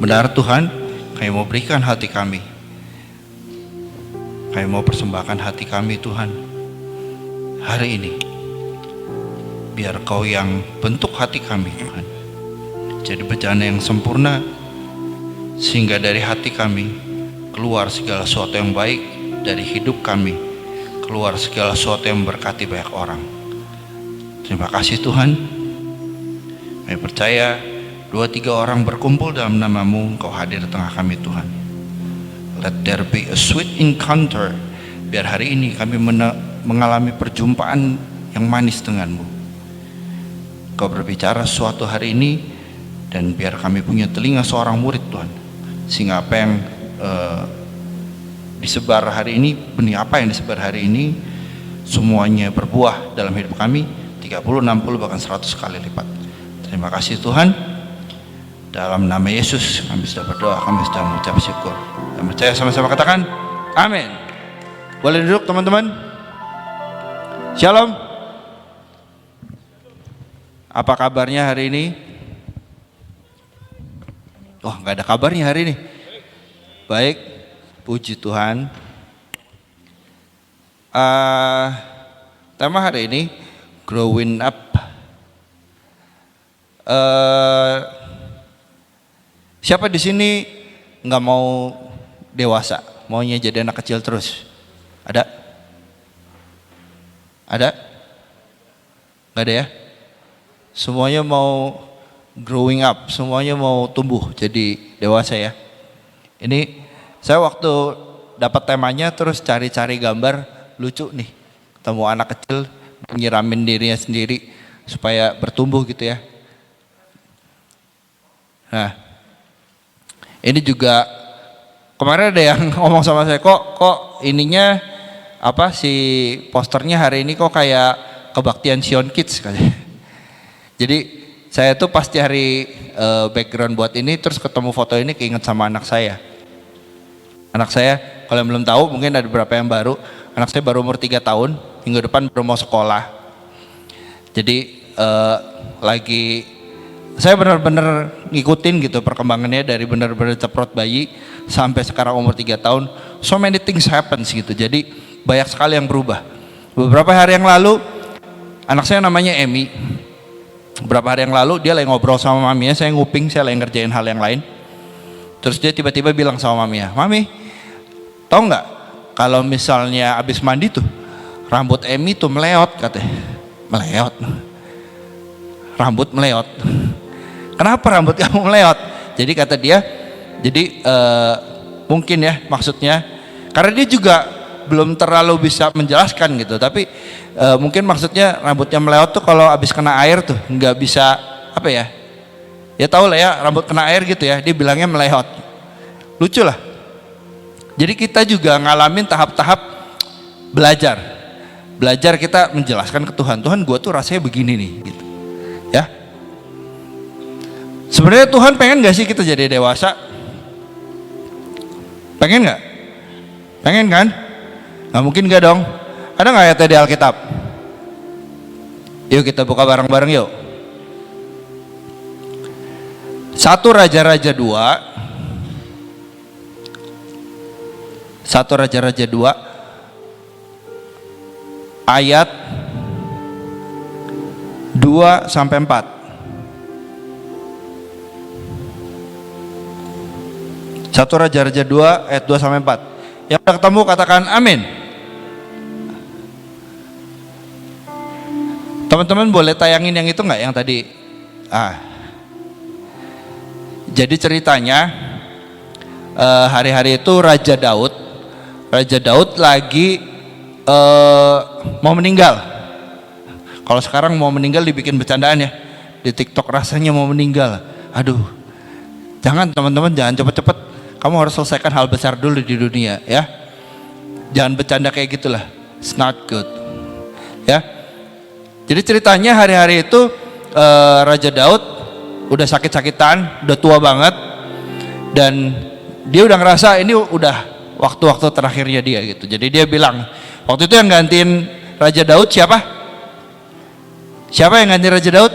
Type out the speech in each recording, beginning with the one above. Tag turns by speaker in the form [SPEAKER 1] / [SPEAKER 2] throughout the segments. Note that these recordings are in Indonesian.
[SPEAKER 1] Benar Tuhan, kami mau berikan hati kami. Kami mau persembahkan hati kami Tuhan hari ini. Biar Kau yang bentuk hati kami Tuhan, jadi bejana yang sempurna, sehingga dari hati kami keluar segala sesuatu yang baik, dari hidup kami keluar segala sesuatu yang memberkati banyak orang. Terima kasih Tuhan. Kami percaya 2-3 orang berkumpul dalam nama-Mu, Kau hadir di tengah kami Tuhan. Let there be a sweet encounter. Biar hari ini kami mengalami perjumpaan yang manis dengan-Mu. Kau berbicara suatu hari ini, dan biar kami punya telinga seorang murid Tuhan, sehingga apa yang disebar hari ini, benih apa yang disebar hari ini, semuanya berbuah dalam hidup kami 30, 60, bahkan 100 kali lipat. Terima kasih Tuhan. Dalam nama Yesus kami sudah berdoa, kami sudah mengucap syukur dan percaya. Sama-sama katakan amin. Boleh duduk teman-teman. Shalom. Apa kabarnya hari ini? Wah, nggak ada kabarnya hari ini. Baik, puji Tuhan. Tema hari ini growing up. Siapa di sini nggak mau dewasa, maunya jadi anak kecil terus? Ada? Ada? Nggak ada ya? Semuanya mau growing up, semuanya mau tumbuh jadi dewasa ya. Ini saya waktu dapat temanya terus cari-cari gambar lucu nih, ketemu anak kecil nyiramin dirinya sendiri supaya bertumbuh gitu ya. Nah, ini juga kemarin ada yang ngomong sama saya, kok ininya apa sih, posternya hari ini kok kayak kebaktian Sion Kids katanya. Jadi saya tuh pasti hari background buat ini, terus ketemu foto ini keinget sama anak saya. Anak saya, kalau yang belum tahu mungkin ada beberapa yang baru, anak saya baru umur 3 tahun, minggu depan baru mau sekolah. Jadi saya benar-benar ngikutin gitu perkembangannya dari benar-benar ceprot bayi sampai sekarang umur 3 tahun. So many things happens gitu. Jadi banyak sekali yang berubah. Beberapa hari yang lalu anak saya namanya Emmy. Beberapa hari yang lalu dia lagi ngobrol sama maminya, saya nguping, saya lagi ngerjain hal yang lain. Terus dia tiba-tiba bilang sama maminya, "Mami, tahu nggak kalau misalnya abis mandi tuh rambut Emmy tuh meleot," katanya. Meleot. Rambut meleot. Kenapa rambut kamu meleot? Jadi kata dia, mungkin ya maksudnya, karena dia juga belum terlalu bisa menjelaskan gitu, tapi mungkin maksudnya rambutnya meleot tuh kalau habis kena air tuh nggak bisa, apa ya, ya tahu lah ya, rambut kena air gitu ya, dia bilangnya meleot. Lucu lah. Jadi kita juga ngalamin tahap-tahap belajar kita menjelaskan ke Tuhan, Tuhan gue tuh rasanya begini nih gitu ya. Sebenarnya Tuhan pengen gak sih kita jadi dewasa? Pengen gak? Pengen kan? Gak mungkin gak dong? Ada gak ayatnya di Alkitab? Yuk kita buka bareng-bareng yuk. 1 Raja-Raja 2 ayat 2-4. 1 Raja-Raja 2 ayat 2-4. Yang udah ketemu katakan amin. Teman-teman boleh tayangin yang itu nggak, yang tadi? Jadi ceritanya hari-hari itu Raja Daud lagi mau meninggal. Kalau sekarang mau meninggal dibikin bercandaan ya di TikTok, rasanya mau meninggal. Aduh, jangan teman-teman, jangan cepet-cepet. Kamu harus selesaikan hal besar dulu di dunia ya. Jangan bercanda kayak gitulah. It's not good. Ya. Jadi ceritanya hari-hari itu Raja Daud udah sakit-sakitan, udah tua banget, dan dia udah ngerasa ini udah waktu-waktu terakhirnya dia gitu. Jadi dia bilang, waktu itu yang gantiin Raja Daud siapa? Siapa yang gantiin Raja Daud?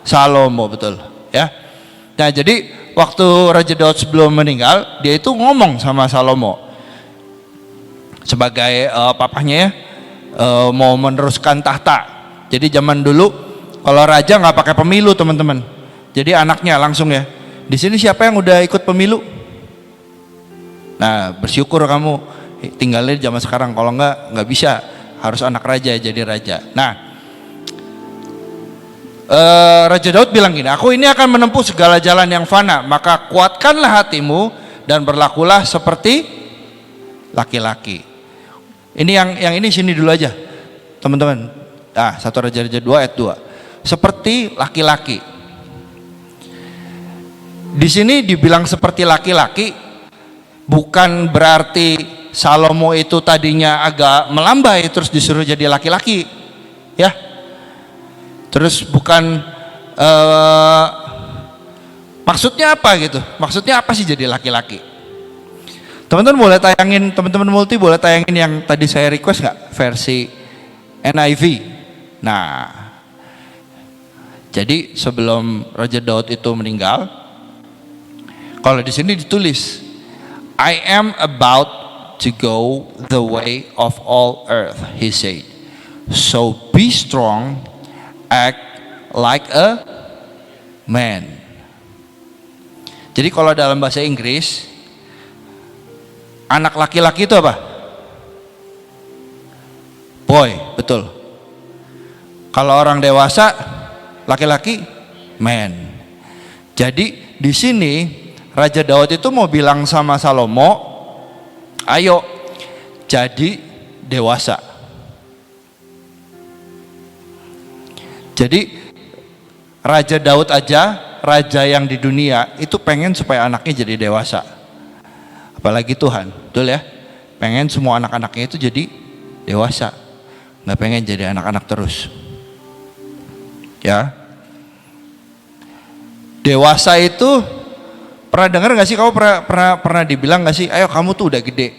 [SPEAKER 1] Salomo, betul ya. Nah, jadi waktu Raja Daud sebelum meninggal, dia itu ngomong sama Salomo sebagai papahnya ya, mau meneruskan tahta. Jadi zaman dulu kalau raja nggak pakai pemilu teman-teman, jadi anaknya langsung ya. Di sini siapa yang udah ikut pemilu? Nah, bersyukur kamu tinggalnya di zaman sekarang. Kalau nggak bisa, harus anak raja jadi raja. Nah, Raja Daud bilang gini, aku ini akan menempuh segala jalan yang fana, maka kuatkanlah hatimu dan berlakulah seperti laki-laki. Ini yang ini sini dulu aja teman-teman. 1 Raja-Raja 2 ayat 2, seperti laki-laki. Di sini dibilang seperti laki-laki, bukan berarti Salomo itu tadinya agak melambai terus disuruh jadi laki-laki ya. Terus bukan maksudnya apa gitu, maksudnya apa sih jadi laki-laki? Teman-teman boleh tayangin, teman-teman multi boleh tayangin yang tadi saya request nggak, versi NIV. Nah, jadi sebelum Raja Daud itu meninggal, kalau di sini ditulis, I am about to go the way of all earth, he said. So be strong, act like a man. Jadi kalau dalam bahasa Inggris, anak laki-laki itu apa? Boy, betul. Kalau orang dewasa, laki-laki, man. Jadi di sini Raja Daud itu mau bilang sama Salomo, ayo jadi dewasa. Jadi Raja Daud aja, raja yang di dunia itu pengen supaya anaknya jadi dewasa. Apalagi Tuhan, betul ya? Pengen semua anak-anaknya itu jadi dewasa, nggak pengen jadi anak-anak terus. Ya, dewasa itu pernah dengar nggak sih? Kamu pernah dibilang nggak sih? Ayo kamu tuh udah gede,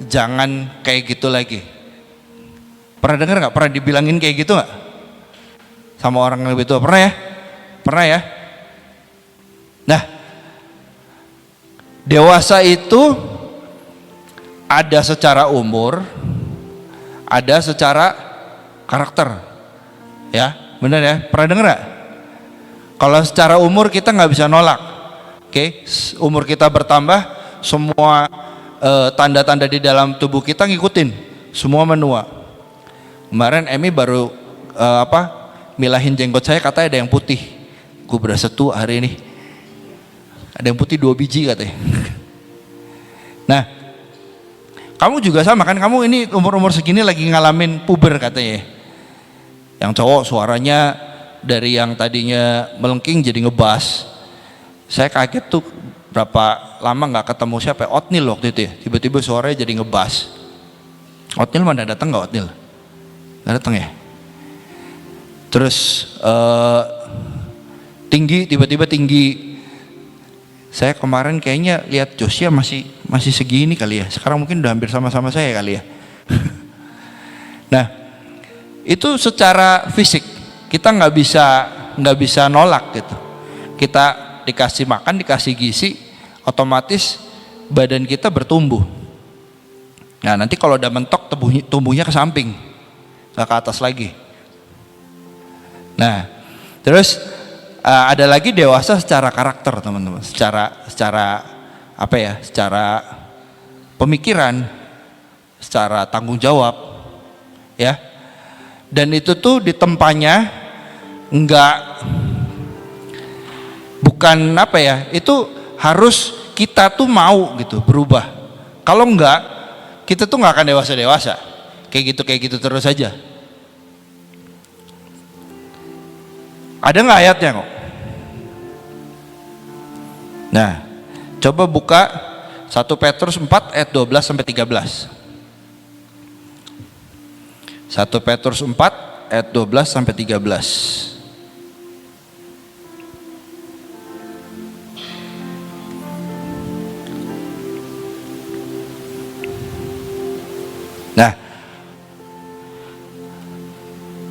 [SPEAKER 1] jangan kayak gitu lagi. Pernah dengar nggak? Pernah dibilangin kayak gitu nggak? Sama orang yang lebih tua? Pernah ya? Pernah ya? Nah, dewasa itu ada secara umur, ada secara karakter, ya benar ya? Pernah dengar nggak? Kalau secara umur kita nggak bisa nolak, oke? Umur kita bertambah, semua tanda-tanda di dalam tubuh kita ngikutin, semua menua. Kemarin Emi baru milahin jenggot saya, katanya ada yang putih. Gue berasa tua hari ini. Ada yang putih 2 biji katanya. Nah, kamu juga sama kan? Kamu ini umur-umur segini lagi ngalamin puber katanya. Yang cowok suaranya dari yang tadinya melengking jadi ngebas. Saya kaget tuh, berapa lama nggak ketemu siapa? Otnil waktu itu ya. Tiba-tiba suaranya jadi ngebas. Otnil mana datang nggak Otnil? Nggak datang ya. Terus tinggi, tiba-tiba tinggi. Saya kemarin kayaknya lihat Josia masih segini kali ya. Sekarang mungkin udah hampir sama-sama saya kali ya. Nah, itu secara fisik kita nggak bisa nolak gitu. Kita dikasih makan, dikasih gizi, otomatis badan kita bertumbuh. Nah, nanti kalau udah mentok, tumbuhnya ke samping, nggak ke atas lagi. Nah, terus ada lagi dewasa secara karakter teman-teman, secara apa ya, secara pemikiran, secara tanggung jawab, ya. Dan itu tuh di tempatnya bukan apa ya, itu harus kita tuh mau gitu berubah. Kalau enggak, kita tuh nggak akan dewasa kayak gitu terus aja. Ada nggak ayatnya kok? Nah, coba buka 1 Petrus 4 ayat 12 sampai 13. 1 Petrus 4 ayat 12 sampai 13. Nah,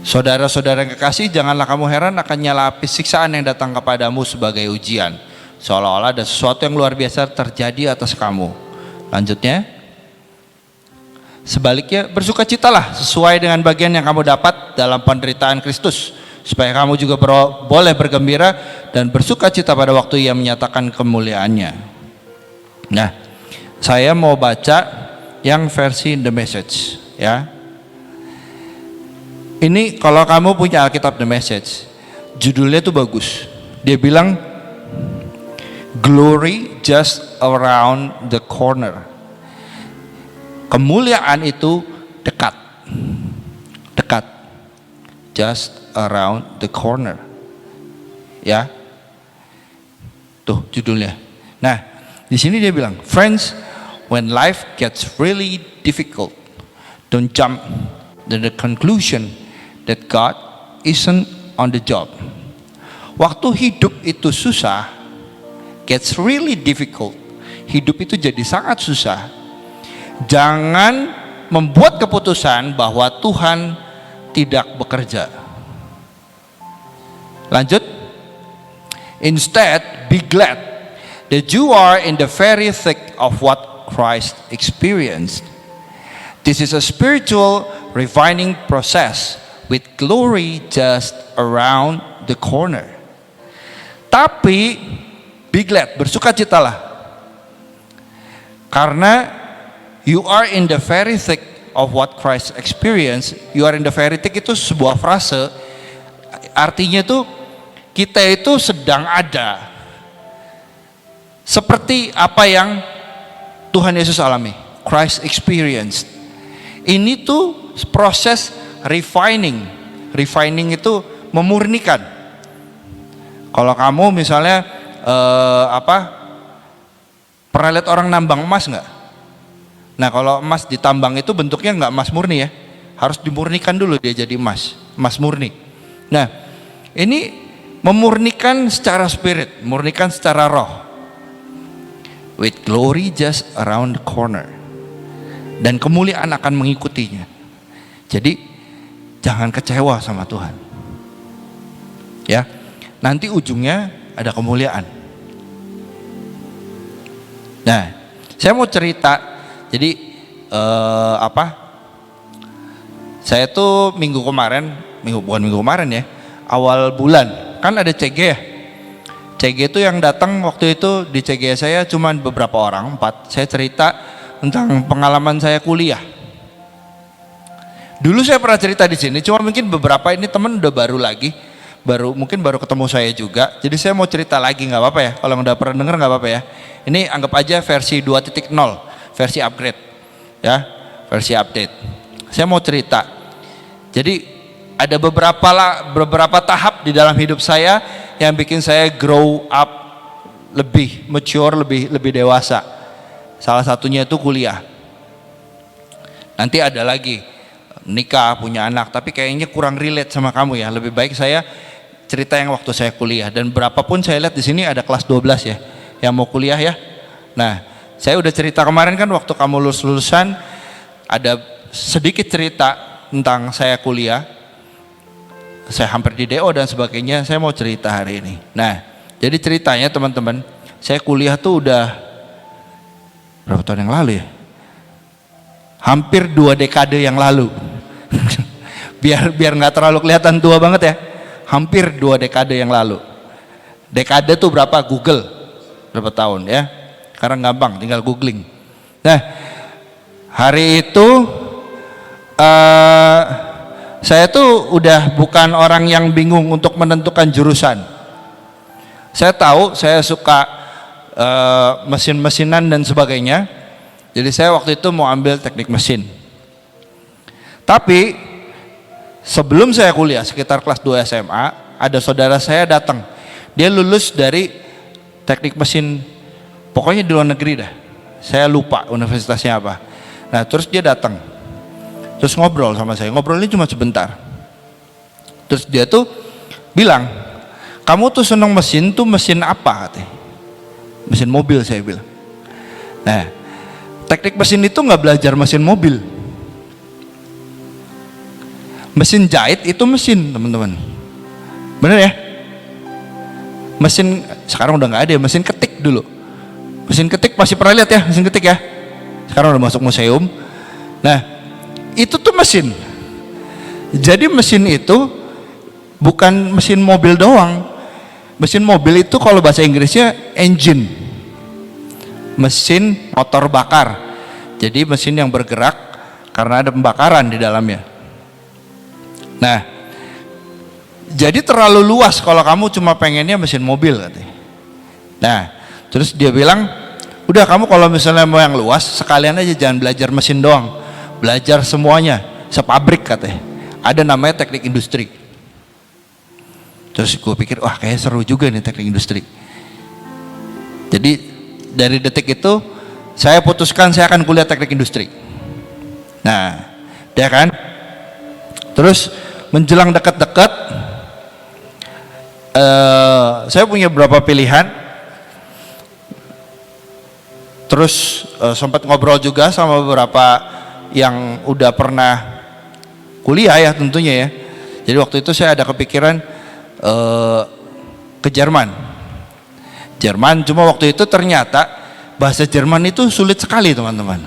[SPEAKER 1] saudara-saudara yang kekasih, janganlah kamu heran akan nyala api siksaan yang datang kepadamu sebagai ujian, seolah-olah ada sesuatu yang luar biasa terjadi atas kamu. Lanjutnya, sebaliknya bersukacitalah sesuai dengan bagian yang kamu dapat dalam penderitaan Kristus, supaya kamu juga boleh bergembira dan bersukacita pada waktu Ia menyatakan kemuliaannya. Nah, saya mau baca yang versi The Message ya. Ini kalau kamu punya Alkitab The Message, judulnya tuh bagus. Dia bilang glory just around the corner. Kemuliaan itu dekat. Dekat. Just around the corner. Ya. Tuh judulnya. Nah, di sini dia bilang, friends, when life gets really difficult, don't jump to the conclusion that God isn't on the job. Waktu hidup itu susah, gets really difficult, hidup itu jadi sangat susah, jangan membuat keputusan bahwa Tuhan tidak bekerja. Lanjut. Instead, be glad that you are in the very thick of what Christ experienced. This is a spiritual refining process with glory just around the corner. Tapi be glad, bersukacitalah, karena you are in the very thick of what Christ experienced. You are in the very thick itu sebuah frase, artinya tuh kita itu sedang ada seperti apa yang Tuhan Yesus alami, Christ experienced. Ini tuh proses refining. Refining itu memurnikan. Kalau kamu misalnya pernah lihat orang nambang emas nggak? Nah, kalau emas ditambang itu bentuknya nggak emas murni ya, harus dimurnikan dulu dia jadi emas murni. Nah, ini memurnikan secara spirit, memurnikan secara roh. With glory just around the corner. Dan kemuliaan akan mengikutinya. Jadi jangan kecewa sama Tuhan. Ya, nanti ujungnya ada kemuliaan. Nah, saya mau cerita. Jadi saya tuh minggu kemarin ya, awal bulan kan ada CG ya. CG itu yang datang waktu itu di CG saya cuman beberapa orang, 4. Saya cerita tentang pengalaman saya kuliah. Dulu saya pernah cerita di sini, cuma mungkin beberapa ini teman udah baru lagi, mungkin baru ketemu saya juga. Jadi saya mau cerita lagi, nggak apa-apa ya. Kalau udah pernah denger nggak apa-apa ya. Ini anggap aja versi 2.0, versi upgrade, ya, versi update. Saya mau cerita. Jadi ada beberapa tahap di dalam hidup saya yang bikin saya grow up, lebih mature, lebih dewasa. Salah satunya itu kuliah. Nanti ada lagi nikah, punya anak, tapi kayaknya kurang relate sama kamu ya. Lebih baik saya cerita yang waktu saya kuliah. Dan berapapun saya lihat di sini ada kelas 12 ya, yang mau kuliah ya. Nah, saya udah cerita kemarin kan waktu kamu lulusan, ada sedikit cerita tentang saya kuliah. Saya hampir di DO dan sebagainya. Saya mau cerita hari ini. Nah, jadi ceritanya teman-teman, saya kuliah tuh udah berapa tahun yang lalu ya? Hampir 2 dekade yang lalu. biar nggak terlalu kelihatan tua banget ya. Hampir 2 dekade yang lalu. Dekade tuh berapa? Google berapa tahun ya? Sekarang gampang, tinggal googling. Nah, hari itu saya tuh udah bukan orang yang bingung untuk menentukan jurusan. Saya tahu saya suka mesin-mesinan dan sebagainya. Jadi saya waktu itu mau ambil teknik mesin. Tapi sebelum saya kuliah sekitar kelas 2 SMA, ada saudara saya datang. Dia lulus dari teknik mesin, pokoknya di luar negeri dah. Saya lupa universitasnya apa. Nah, terus dia datang. Terus ngobrol sama saya, ngobrolnya cuma sebentar. Terus dia tuh bilang, kamu tuh seneng mesin tuh mesin apa katanya? Mesin mobil, saya bilang. Nah, teknik mesin itu nggak belajar mesin mobil. Mesin jahit itu mesin, teman-teman. Bener ya? mesin, sekarang udah nggak ada ya, mesin ketik dulu. Mesin ketik masih pernah lihat ya, mesin ketik ya. Sekarang udah masuk museum. Nah, itu tuh mesin. Jadi mesin itu bukan mesin mobil doang. Mesin mobil itu kalau bahasa Inggrisnya engine. Mesin motor bakar. Jadi mesin yang bergerak karena ada pembakaran di dalamnya. Nah, jadi terlalu luas kalau kamu cuma pengennya mesin mobil katanya. Nah, terus dia bilang, udah kamu kalau misalnya mau yang luas, sekalian aja jangan belajar mesin doang, belajar semuanya, sepabrik katanya. Ada namanya teknik industri. Terus gue pikir, wah kayak seru juga nih teknik industri. Jadi dari detik itu saya putuskan saya akan kuliah teknik industri. Nah, ya kan? Terus menjelang dekat-dekat, saya punya beberapa pilihan. Terus sempat ngobrol juga sama beberapa yang udah pernah kuliah ya tentunya ya. Jadi waktu itu saya ada kepikiran ke Jerman. Cuma waktu itu ternyata bahasa Jerman itu sulit sekali teman-teman.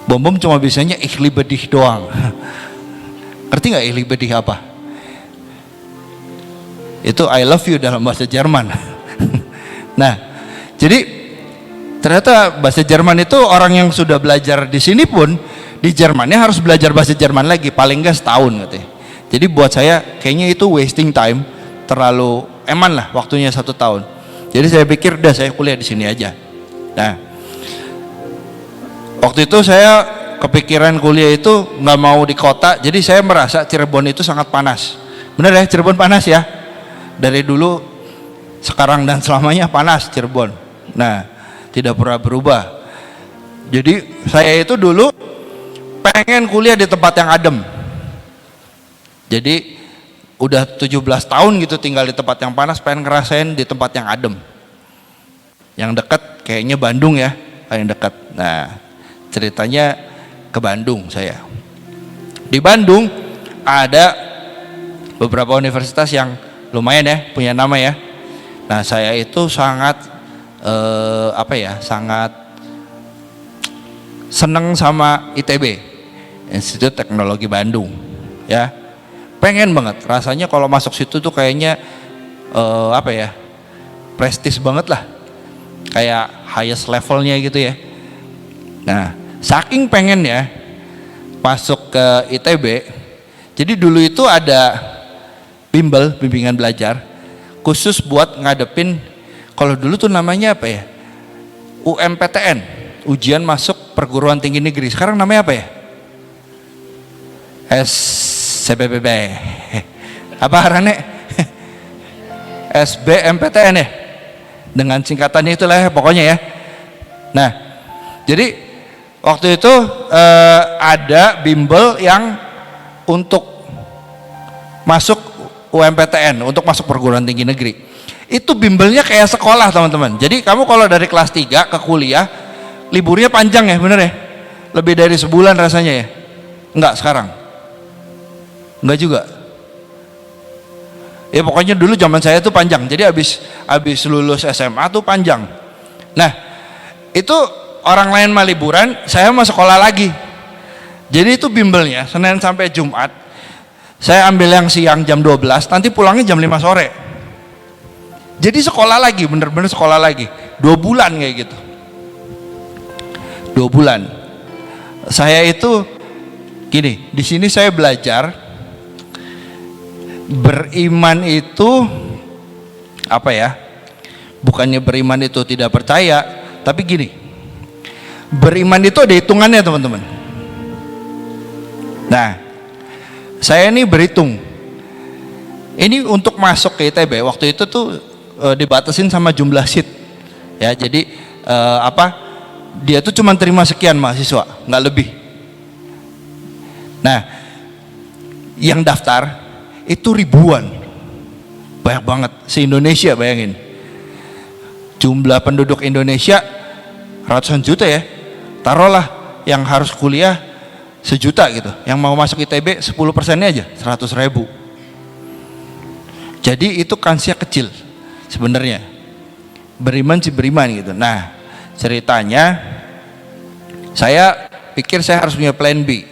[SPEAKER 1] Bom cuma bisanya ich liebe dich doang. Ngerti nggak ich liebe dich apa? Itu I love you dalam bahasa Jerman. Nah, jadi ternyata bahasa Jerman itu orang yang sudah belajar di sini pun di Jermannya harus belajar bahasa Jerman lagi, paling nggak setahun katanya. Jadi buat saya kayaknya itu wasting time, terlalu eman lah waktunya 1 tahun. Jadi saya pikir udah saya kuliah di sini aja. Nah, waktu itu saya kepikiran kuliah itu nggak mau di kota, jadi saya merasa Cirebon itu sangat panas. Bener ya, Cirebon panas ya. Dari dulu, sekarang dan selamanya panas Cirebon. Nah, tidak pernah berubah. Jadi saya itu dulu pengen kuliah di tempat yang adem. Jadi udah 17 tahun gitu tinggal di tempat yang panas, pengen ngerasain di tempat yang adem. Yang dekat kayaknya Bandung ya, paling dekat. Nah, ceritanya ke Bandung saya. Di Bandung ada beberapa universitas yang lumayan ya, punya nama ya. Nah, saya itu sangat sangat seneng sama ITB, Institut Teknologi Bandung ya. Pengen banget, rasanya kalau masuk situ tuh kayaknya prestis banget lah, kayak highest levelnya gitu ya. Nah, saking pengen ya masuk ke ITB, jadi dulu itu ada bimbel, bimbingan belajar khusus buat ngadepin, kalau dulu tuh namanya apa ya, UMPTN, ujian masuk perguruan tinggi negeri. Sekarang namanya apa ya, SBMPTN apa Rane? SBMPTN ya, dengan singkatannya itulah ya pokoknya ya. Nah, jadi waktu itu ada bimbel yang untuk masuk UMPTN, untuk masuk perguruan tinggi negeri. Itu bimbelnya kayak sekolah teman-teman. Jadi kamu kalau dari kelas 3 ke kuliah, liburnya panjang ya, bener ya? Lebih dari sebulan rasanya ya? Enggak sekarang? Enggak juga? Ya pokoknya dulu zaman saya tuh panjang. Jadi habis lulus SMA tuh panjang. Nah, itu orang lain mah liburan, saya mah sekolah lagi. Jadi itu bimbelnya Senin sampai Jumat. Saya ambil yang siang jam 12, nanti pulangnya jam 5 sore. Jadi sekolah lagi, bener-bener sekolah lagi. 2 bulan kayak gitu. 2 bulan. Saya itu gini, di sini saya belajar beriman itu apa ya? Bukannya beriman itu tidak percaya, tapi gini. Beriman itu ada hitungannya, teman-teman. Nah, saya ini berhitung. Ini untuk masuk ke ITB waktu itu tuh dibatasin sama jumlah seat. Ya, jadi dia tuh cuma terima sekian mahasiswa, nggak lebih. Nah, yang daftar itu ribuan, banyak banget, se-Indonesia bayangin. Jumlah penduduk Indonesia ratusan juta ya, taruhlah yang harus kuliah 1 juta gitu, yang mau masuk ITB 10%-nya aja 100.000. Jadi itu kansnya kecil sebenarnya. Beriman sih beriman gitu. Nah, ceritanya saya pikir saya harus punya plan B.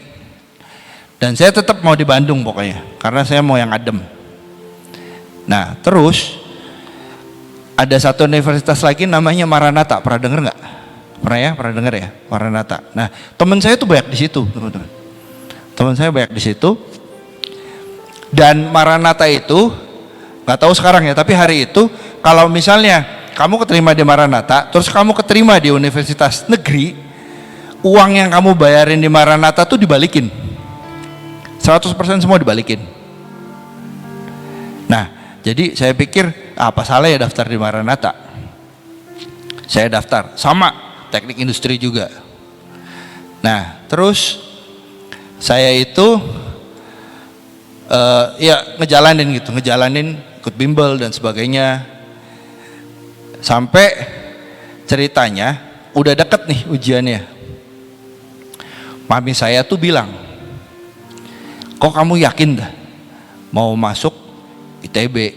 [SPEAKER 1] Dan saya tetap mau di Bandung pokoknya, karena saya mau yang adem. Nah, terus ada satu universitas lagi namanya Maranatha. Pernah dengar nggak? Pernah ya? Pernah dengar ya? Maranatha. Nah, teman saya tuh banyak di situ, teman-teman. Teman saya banyak di situ. Dan Maranatha itu nggak tahu sekarang ya, tapi hari itu kalau misalnya kamu keterima di Maranatha, terus kamu keterima di universitas negeri, uang yang kamu bayarin di Maranatha tuh dibalikin. 100% semua dibalikin. Nah, jadi saya pikir apa salah ya daftar di Maranatha. Saya daftar, sama teknik industri juga. Nah, terus saya itu ya ngejalanin ikut bimbel dan sebagainya. Sampai ceritanya udah deket nih ujiannya. Mami saya tuh bilang, kok kamu yakin dah mau masuk ITB?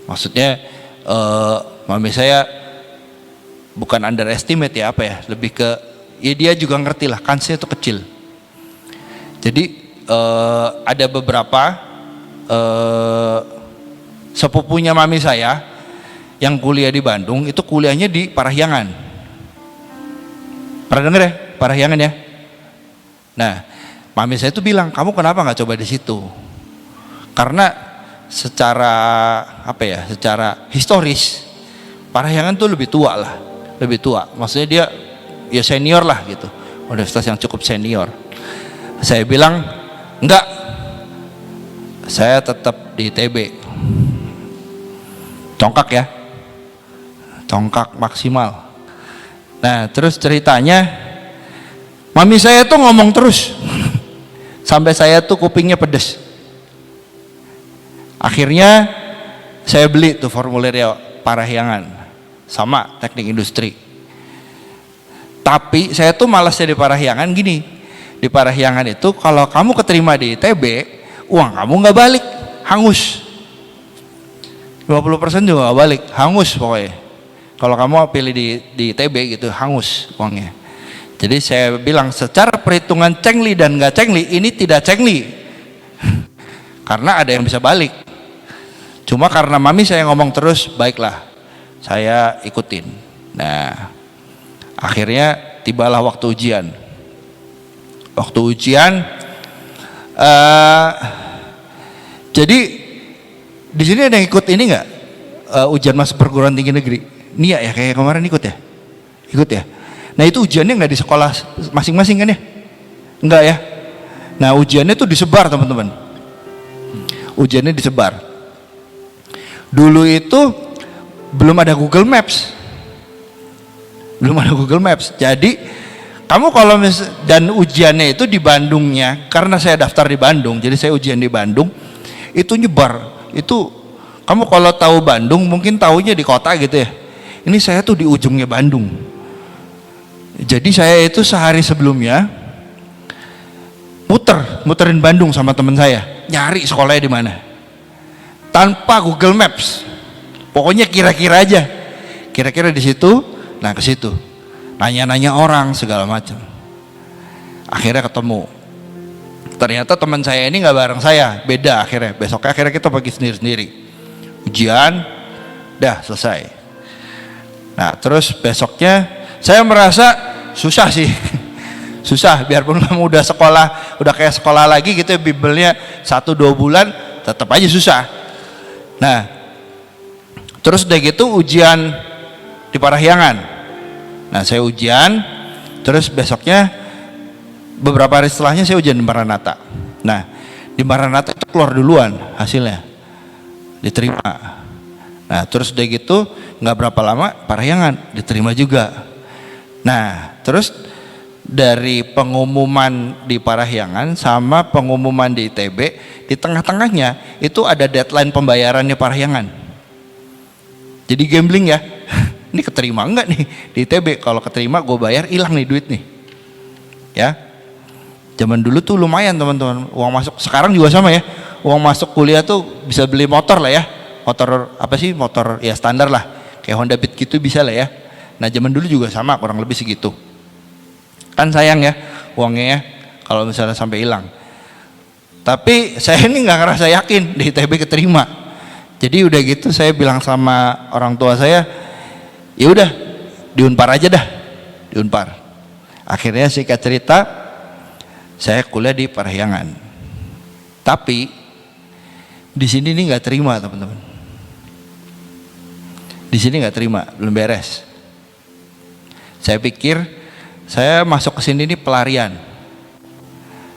[SPEAKER 1] Maksudnya mami saya bukan underestimate ya, apa ya, lebih ke ya dia juga ngerti lah kansnya itu kecil. Jadi ada beberapa sepupunya mami saya yang kuliah di Bandung, itu kuliahnya di Parahyangan. Pernah denger ya Parahyangan ya? Nah, mami saya tuh bilang, kamu kenapa nggak coba di situ? Karena secara apa ya, secara historis Parahyangan tuh lebih tua lah, lebih tua. Maksudnya dia ya senior lah gitu, universitas yang cukup senior. Saya bilang enggak, saya tetap di ITB. Congkak ya, congkak maksimal. Nah, terus ceritanya mami saya tuh ngomong terus sampai saya tuh kupingnya pedes. Akhirnya saya beli tuh formulirnya Parahyangan sama teknik industri. Tapi saya tuh malasnya di Parahyangan gini, di Parahyangan itu kalau kamu keterima di ITB, uang kamu nggak balik, hangus. 50% juga nggak balik, hangus pokoknya. Kalau kamu pilih di ITB gitu, hangus uangnya. Jadi saya bilang secara perhitungan cengli dan nggak cengli, ini tidak cengli karena ada yang bisa balik. Cuma karena mami saya ngomong terus, baiklah saya ikutin. Nah, akhirnya tibalah waktu ujian. Waktu ujian, jadi di sini ada yang ikut ini nggak, ujian masuk perguruan tinggi negeri? Nia ya, kayak kemarin ikut ya? Ikut ya? Nah itu ujiannya nggak di sekolah masing-masing kan ya? Enggak ya? Nah ujiannya tuh disebar teman-teman. Ujiannya disebar. Dulu itu belum ada Google Maps. Belum ada Google Maps. Jadi kamu kalau dan ujiannya itu di Bandungnya, karena saya daftar di Bandung, jadi saya ujian di Bandung, itu nyebar. Itu kamu kalau tahu Bandung mungkin tahunya di kota gitu ya. Ini saya tuh di ujungnya Bandung. Jadi saya itu sehari sebelumnya muterin Bandung sama teman saya, nyari sekolahnya di mana. Tanpa Google Maps. Pokoknya kira-kira aja. Kira-kira di situ, nah ke situ. Nanya-nanya orang segala macam. Akhirnya ketemu. Ternyata teman saya ini nggak bareng saya, beda akhirnya. Besoknya akhirnya kita pergi sendiri-sendiri. Ujian, dah selesai. Nah terus besoknya saya merasa susah sih, susah. Biarpun kamu udah sekolah, udah kayak sekolah lagi gitu, bimbelnya 1-2 bulan, tetap aja susah. Nah terus udah gitu ujian di Parahyangan. Nah saya ujian, terus besoknya beberapa hari setelahnya saya ujian di Maranatha. Nah di Maranatha itu keluar duluan hasilnya, diterima. Nah terus udah gitu nggak berapa lama Parahyangan diterima juga. Nah terus dari pengumuman di Parahyangan sama pengumuman di ITB, di tengah-tengahnya itu ada deadline pembayarannya Parahyangan. Jadi gambling ya, ini keterima enggak nih di ITB? Kalau keterima gue bayar, hilang nih duit nih ya. Zaman dulu tuh lumayan teman-teman, uang masuk. Sekarang juga sama ya, uang masuk kuliah tuh bisa beli motor lah ya, motor apa sih, motor ya standar lah, kayak Honda Beat gitu bisa lah ya. Nah zaman dulu juga sama kurang lebih segitu. Kan sayang ya uangnya ya kalau misalnya sampai hilang. Tapi saya ini nggak ngerasa yakin di ITB keterima. Jadi udah gitu saya bilang sama orang tua saya, ya udah di Unpar aja dah, di Unpar. Akhirnya singkat cerita saya kuliah di Parahyangan. Tapi di sini nih nggak terima teman-teman. Di sini nggak terima, belum beres. Saya pikir saya masuk ke sini nih pelarian.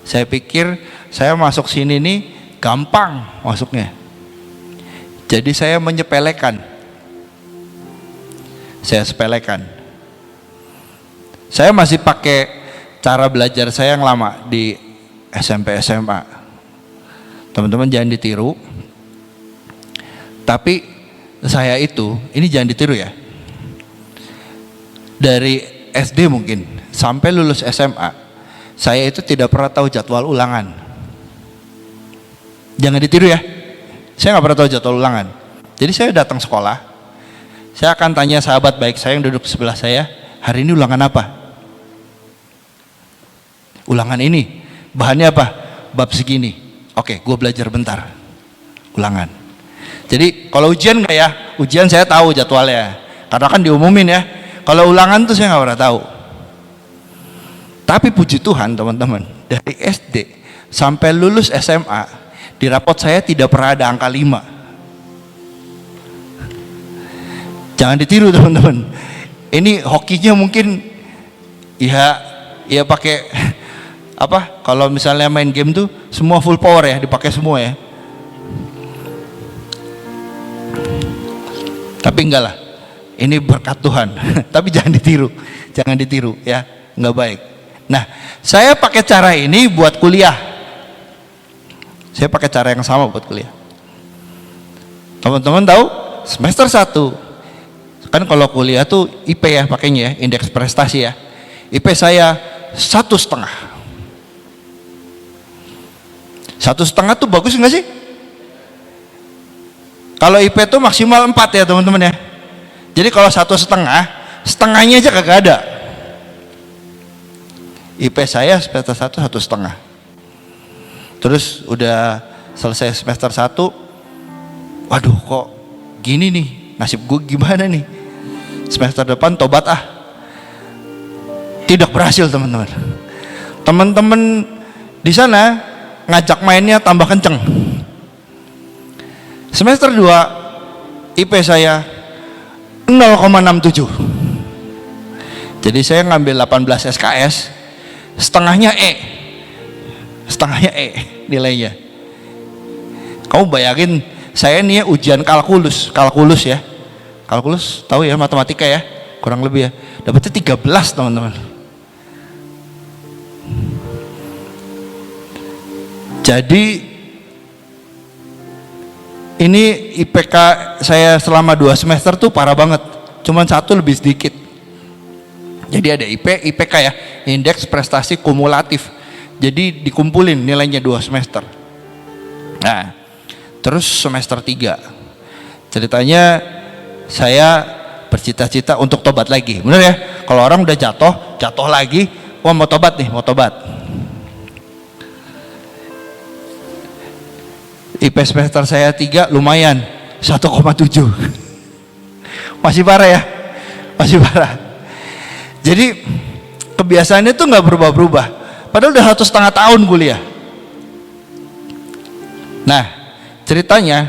[SPEAKER 1] Saya pikir saya masuk sini nih gampang masuknya. Jadi saya menyepelekan. Saya sepelekan. Saya masih pakai cara belajar saya yang lama di SMP SMA. Teman-teman jangan ditiru. Tapi saya itu, ini jangan ditiru ya. Dari SD mungkin sampai lulus SMA, saya itu tidak pernah tahu jadwal ulangan. Jangan ditiru ya. Saya nggak pernah tahu jadwal ulangan. Jadi saya datang sekolah, saya akan tanya sahabat baik saya yang duduk sebelah saya, hari ini ulangan apa? Ulangan ini, bahannya apa? Bab segini. Oke, gue belajar bentar. Ulangan. Jadi kalau ujian nggak ya? Ujian saya tahu jadwalnya, karena kan diumumin ya. Kalau ulangan tuh saya nggak pernah tahu. Tapi puji Tuhan teman-teman, dari SD sampai lulus SMA, di rapot saya tidak pernah ada angka 5. Jangan ditiru teman-teman. Ini hokinya mungkin ya pakai apa? Kalau misalnya main game tuh semua full power ya, dipakai semua ya. Tapi enggak lah. Ini berkat Tuhan. Tapi jangan ditiru ya, nggak baik. Nah, saya pakai cara ini buat kuliah. Saya pakai cara yang sama buat kuliah. Teman-teman tahu semester 1 kan kalau kuliah tuh IP ya pakainya ya, indeks prestasi ya. IP saya 1,5. 1,5 tuh bagus nggak sih? Kalau IP tuh maksimal 4 ya teman-teman ya. Jadi kalau 1,5, setengahnya aja kagak ada. IP saya semester 1 1,5. Terus udah selesai semester 1, waduh kok gini nih, nasib gue gimana nih? Semester depan tobat ah. Tidak berhasil teman-teman. Teman-teman di sana ngajak mainnya tambah kenceng. Semester 2 IP saya 0,67. Jadi saya ngambil 18 SKS, setengahnya E nilainya. Kamu bayangin saya nih ya, ujian kalkulus ya. Kalkulus tahu ya, matematika ya, kurang lebih ya. Dapatnya 13 teman-teman. Jadi ini IPK saya selama 2 semester tuh parah banget. Cuman 1 lebih sedikit. Jadi ada IPK ya, indeks prestasi kumulatif. Jadi dikumpulin nilainya 2 semester. Nah, terus semester 3 ceritanya saya bercita-cita untuk tobat lagi. Bener ya? Kalau orang udah jatuh lagi, wah mau tobat. IP semester saya 3 lumayan 1,7. Masih parah ya? Masih parah. Jadi kebiasaannya tuh nggak berubah-berubah. Padahal udah 1,5 tahun kuliah. Nah, ceritanya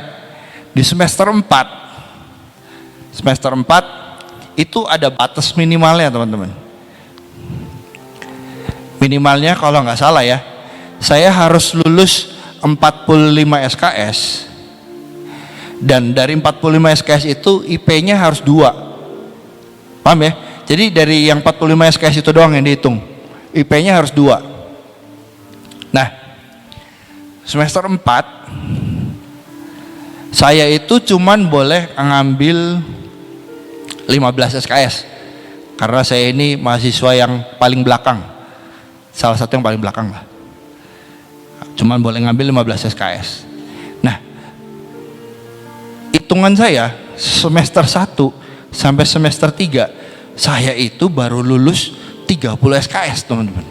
[SPEAKER 1] di semester 4 itu ada batas minimalnya teman-teman. Minimalnya kalau nggak salah ya, saya harus lulus 45 SKS, dan dari 45 SKS itu IP-nya harus 2. Paham ya? Jadi dari yang 45 SKS itu doang yang dihitung, IP-nya harus 2. Nah, semester 4 saya itu cuman boleh ngambil 15 SKS karena saya ini mahasiswa yang paling belakang, salah satu yang paling belakang lah. Cuman boleh ngambil 15 SKS. hitungan saya semester 1 sampai semester 3 saya itu baru lulus 30 SKS teman-teman.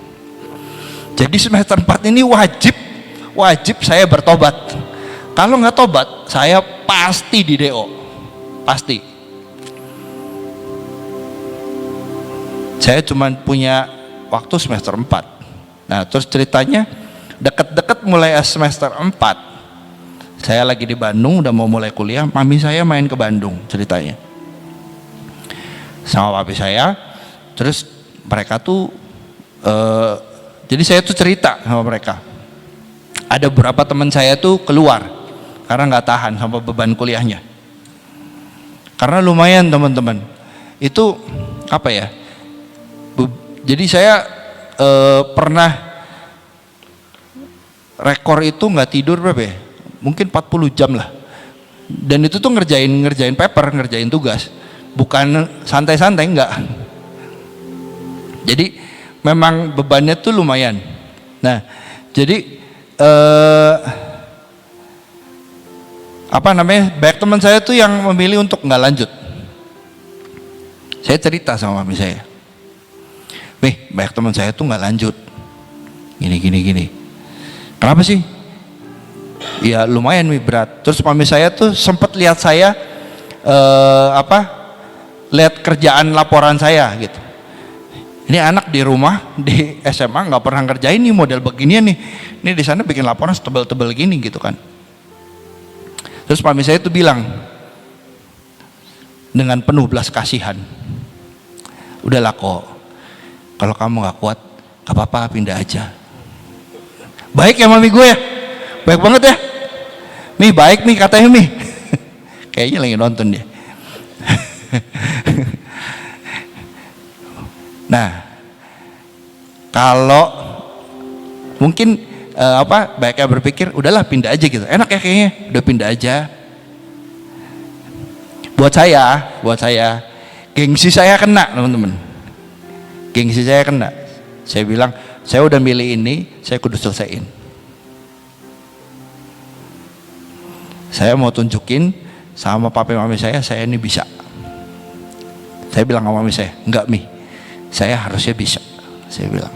[SPEAKER 1] Jadi semester 4 ini wajib saya bertobat. Kalau nggak tobat saya pasti di DO, pasti. Saya cuma punya waktu semester 4. Nah terus ceritanya deket-deket mulai semester 4 saya lagi di Bandung udah mau mulai kuliah, mami saya main ke Bandung ceritanya sama papi saya. Terus mereka tuh jadi saya tuh cerita sama mereka, ada beberapa teman saya tuh keluar karena nggak tahan sama beban kuliahnya. Karena lumayan teman-teman itu apa ya, jadi saya pernah rekor itu nggak tidur berapa ya, mungkin 40 jam lah. Dan itu tuh ngerjain paper, ngerjain tugas, bukan santai-santai, enggak. Jadi memang bebannya tuh lumayan. Nah jadi apa namanya, banyak teman saya tuh yang memilih untuk nggak lanjut. Saya cerita sama mami saya, banyak teman saya tuh nggak lanjut gini. Kenapa sih? Ya lumayan berat. Terus mami saya tuh sempat lihat saya lihat kerjaan laporan saya gitu. Ini anak di rumah di SMA nggak pernah ngerjain nih model beginian nih. Ini di sana bikin laporan tebel-tebel gini gitu kan. Terus mami saya tuh bilang dengan penuh belas kasihan, udahlah kok, kalau kamu nggak kuat, gak apa-apa, pindah aja. Baik ya mami gue ya, baik banget ya. Nih baik nih katanya nih. Kayaknya lagi nonton dia. Nah, kalau mungkin baiknya berpikir, udahlah pindah aja gitu. Enak ya kayaknya, udah pindah aja. Buat saya, gengsi saya kena teman-teman. Gengsi saya kena. Saya bilang, saya udah milih ini, saya kudu selesaiin. Saya mau tunjukin sama papi mami saya ini bisa. Saya bilang sama mami saya, enggak Mi, saya harusnya bisa. Saya bilang.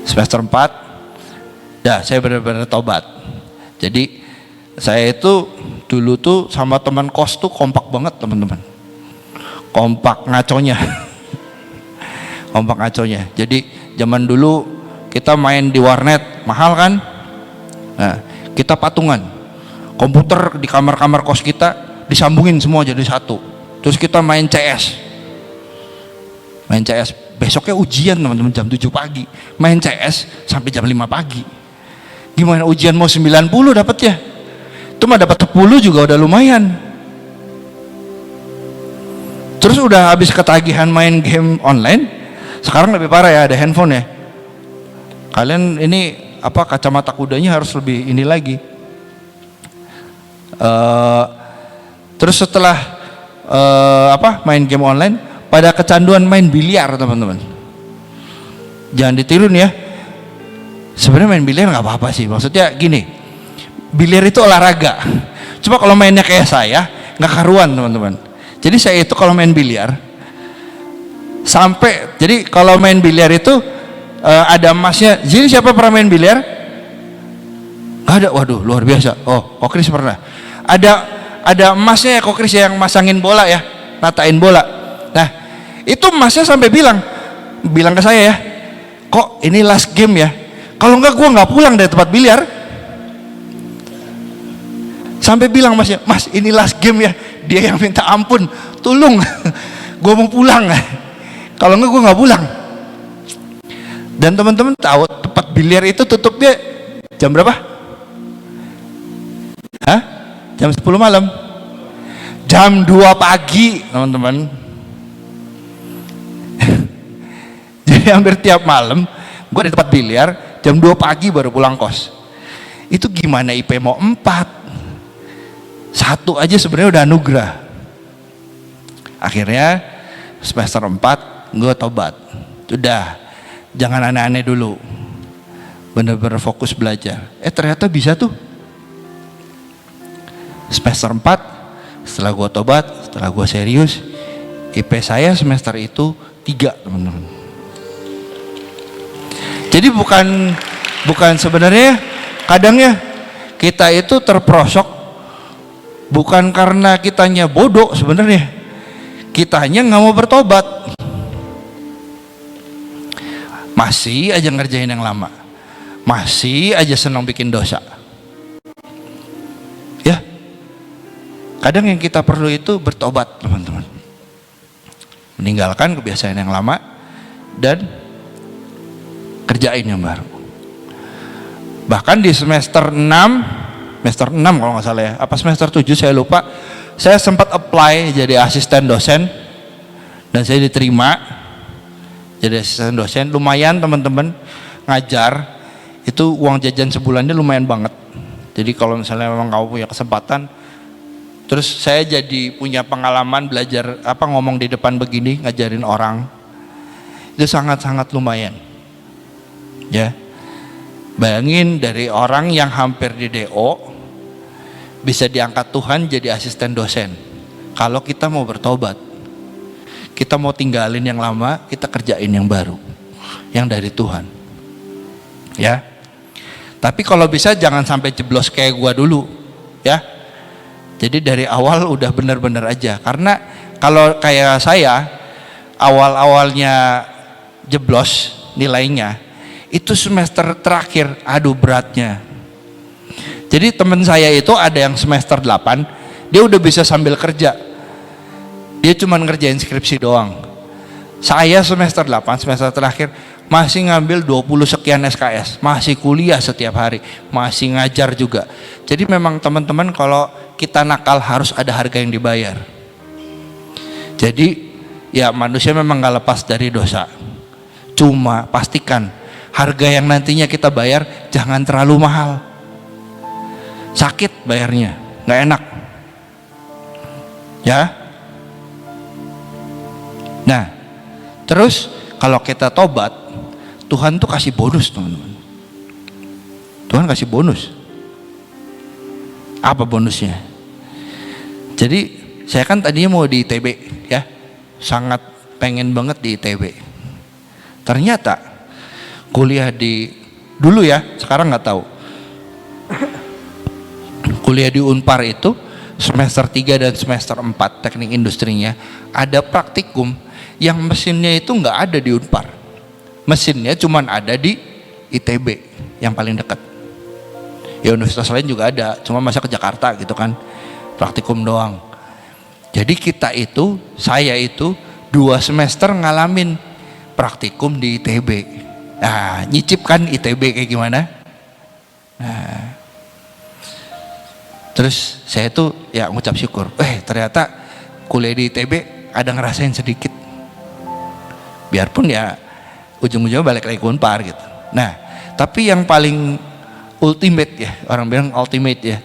[SPEAKER 1] Semester 4, saya benar-benar tobat. Jadi saya itu dulu tuh sama teman kos tuh kompak banget teman-teman. Kompak ngaconya. Kompak ngaconya. Jadi zaman dulu kita main di warnet mahal kan, nah kita patungan, komputer di kamar-kamar kos kita disambungin semua jadi satu, terus kita main CS, besoknya ujian teman-teman jam 7 pagi, main CS sampai jam 5 pagi. Gimana ujian mau 90 dapat ya, itu mah dapat 10 juga udah lumayan. Terus udah habis ketagihan main game online. Sekarang lebih parah ya, ada handphone ya. Kalian ini kacamata kudanya harus lebih ini lagi. Terus setelah main game online, pada kecanduan main biliar teman-teman. Jangan ditiru nih ya. Sebenarnya main biliar nggak apa-apa sih. Maksudnya gini, biliar itu olahraga. Cuma kalau mainnya kayak saya nggak karuan teman-teman. Jadi saya itu kalau main biliar sampai, jadi kalau main biliar itu ada emasnya. Jadi siapa pernah main biliar? Gak ada. Waduh luar biasa. Oh Kokris pernah. Ada emasnya ya Kokris yang masangin bola ya, natain bola. Nah itu emasnya sampai bilang ke saya ya, kok ini last game ya, kalau enggak gua nggak pulang dari tempat biliar. Sampai bilang masnya, mas ini last game ya, dia yang minta ampun, tolong gua mau pulang. Kalau enggak gue nggak pulang. Dan teman-teman tahu tempat biliar itu tutupnya jam berapa? Jam 10 malam. Jam 2 pagi teman-teman. Jadi hampir tiap malam gue di tempat biliar, jam 2 pagi baru pulang kos. Itu gimana IP mau 4? 1 aja sebenarnya udah anugerah. Akhirnya semester 4 gue tobat, udah jangan aneh-aneh dulu, bener-bener fokus belajar. Ternyata bisa tuh, Semester 4 setelah gue tobat, setelah gue serius, IP saya semester itu 3, teman-teman. Jadi bukan sebenarnya kadangnya kita itu terperosok bukan karena kitanya bodoh, sebenarnya kitanya nggak mau bertobat, masih aja ngerjain yang lama, masih aja senang bikin dosa. Ya, kadang yang kita perlu itu bertobat, teman-teman, meninggalkan kebiasaan yang lama dan kerjain yang baru. Bahkan di semester 6 kalau nggak salah ya, apa semester 7 saya lupa, saya sempat apply jadi asisten dosen dan saya diterima jadi asisten dosen. Lumayan, teman-teman, ngajar itu uang jajan sebulannya lumayan banget. Jadi kalau misalnya memang kamu punya kesempatan, terus saya jadi punya pengalaman belajar ngomong di depan begini, ngajarin orang, itu sangat-sangat lumayan. Ya, bayangin dari orang yang hampir di DO bisa diangkat Tuhan jadi asisten dosen. Kalau kita mau bertobat, kita mau tinggalin yang lama, kita kerjain yang baru, yang dari Tuhan. Ya, tapi kalau bisa jangan sampai jeblos kayak gua dulu, ya. Jadi dari awal udah benar-benar aja, karena kalau kayak saya awal-awalnya jeblos nilainya, itu semester terakhir, aduh beratnya. Jadi teman saya itu ada yang semester 8, dia udah bisa sambil kerja, dia cuma ngerjain skripsi doang. Saya semester 8, semester terakhir, masih ngambil 20 sekian SKS, masih kuliah setiap hari, masih ngajar juga. Jadi memang teman-teman, kalau kita nakal harus ada harga yang dibayar. Jadi ya manusia memang gak lepas dari dosa, cuma pastikan harga yang nantinya kita bayar jangan terlalu mahal. Sakit bayarnya, nggak enak. Ya. Nah, terus kalau kita tobat, Tuhan tuh kasih bonus, teman-teman. Tuhan kasih bonus. Apa bonusnya? Jadi saya kan tadinya mau di ITB, ya, sangat pengen banget di ITB. Ternyata kuliah dulu ya, sekarang nggak tahu. Kuliah di Unpar itu semester 3 dan semester 4 teknik industrinya ada praktikum yang mesinnya itu nggak ada di Unpar. Mesinnya cuman ada di ITB yang paling dekat. Ya universitas lain juga ada, cuma masa ke Jakarta gitu kan, praktikum doang. Jadi saya itu 2 semester ngalamin praktikum di ITB. Nah, nyicip kan ITB kayak gimana? Nah, terus saya tuh ya ngucap syukur. Ternyata kuliah di ITB ada ngerasain sedikit. Biarpun ya ujung-ujungnya balik lagi ke Unpar gitu. Nah, tapi yang paling ultimate ya, orang bilang ultimate ya,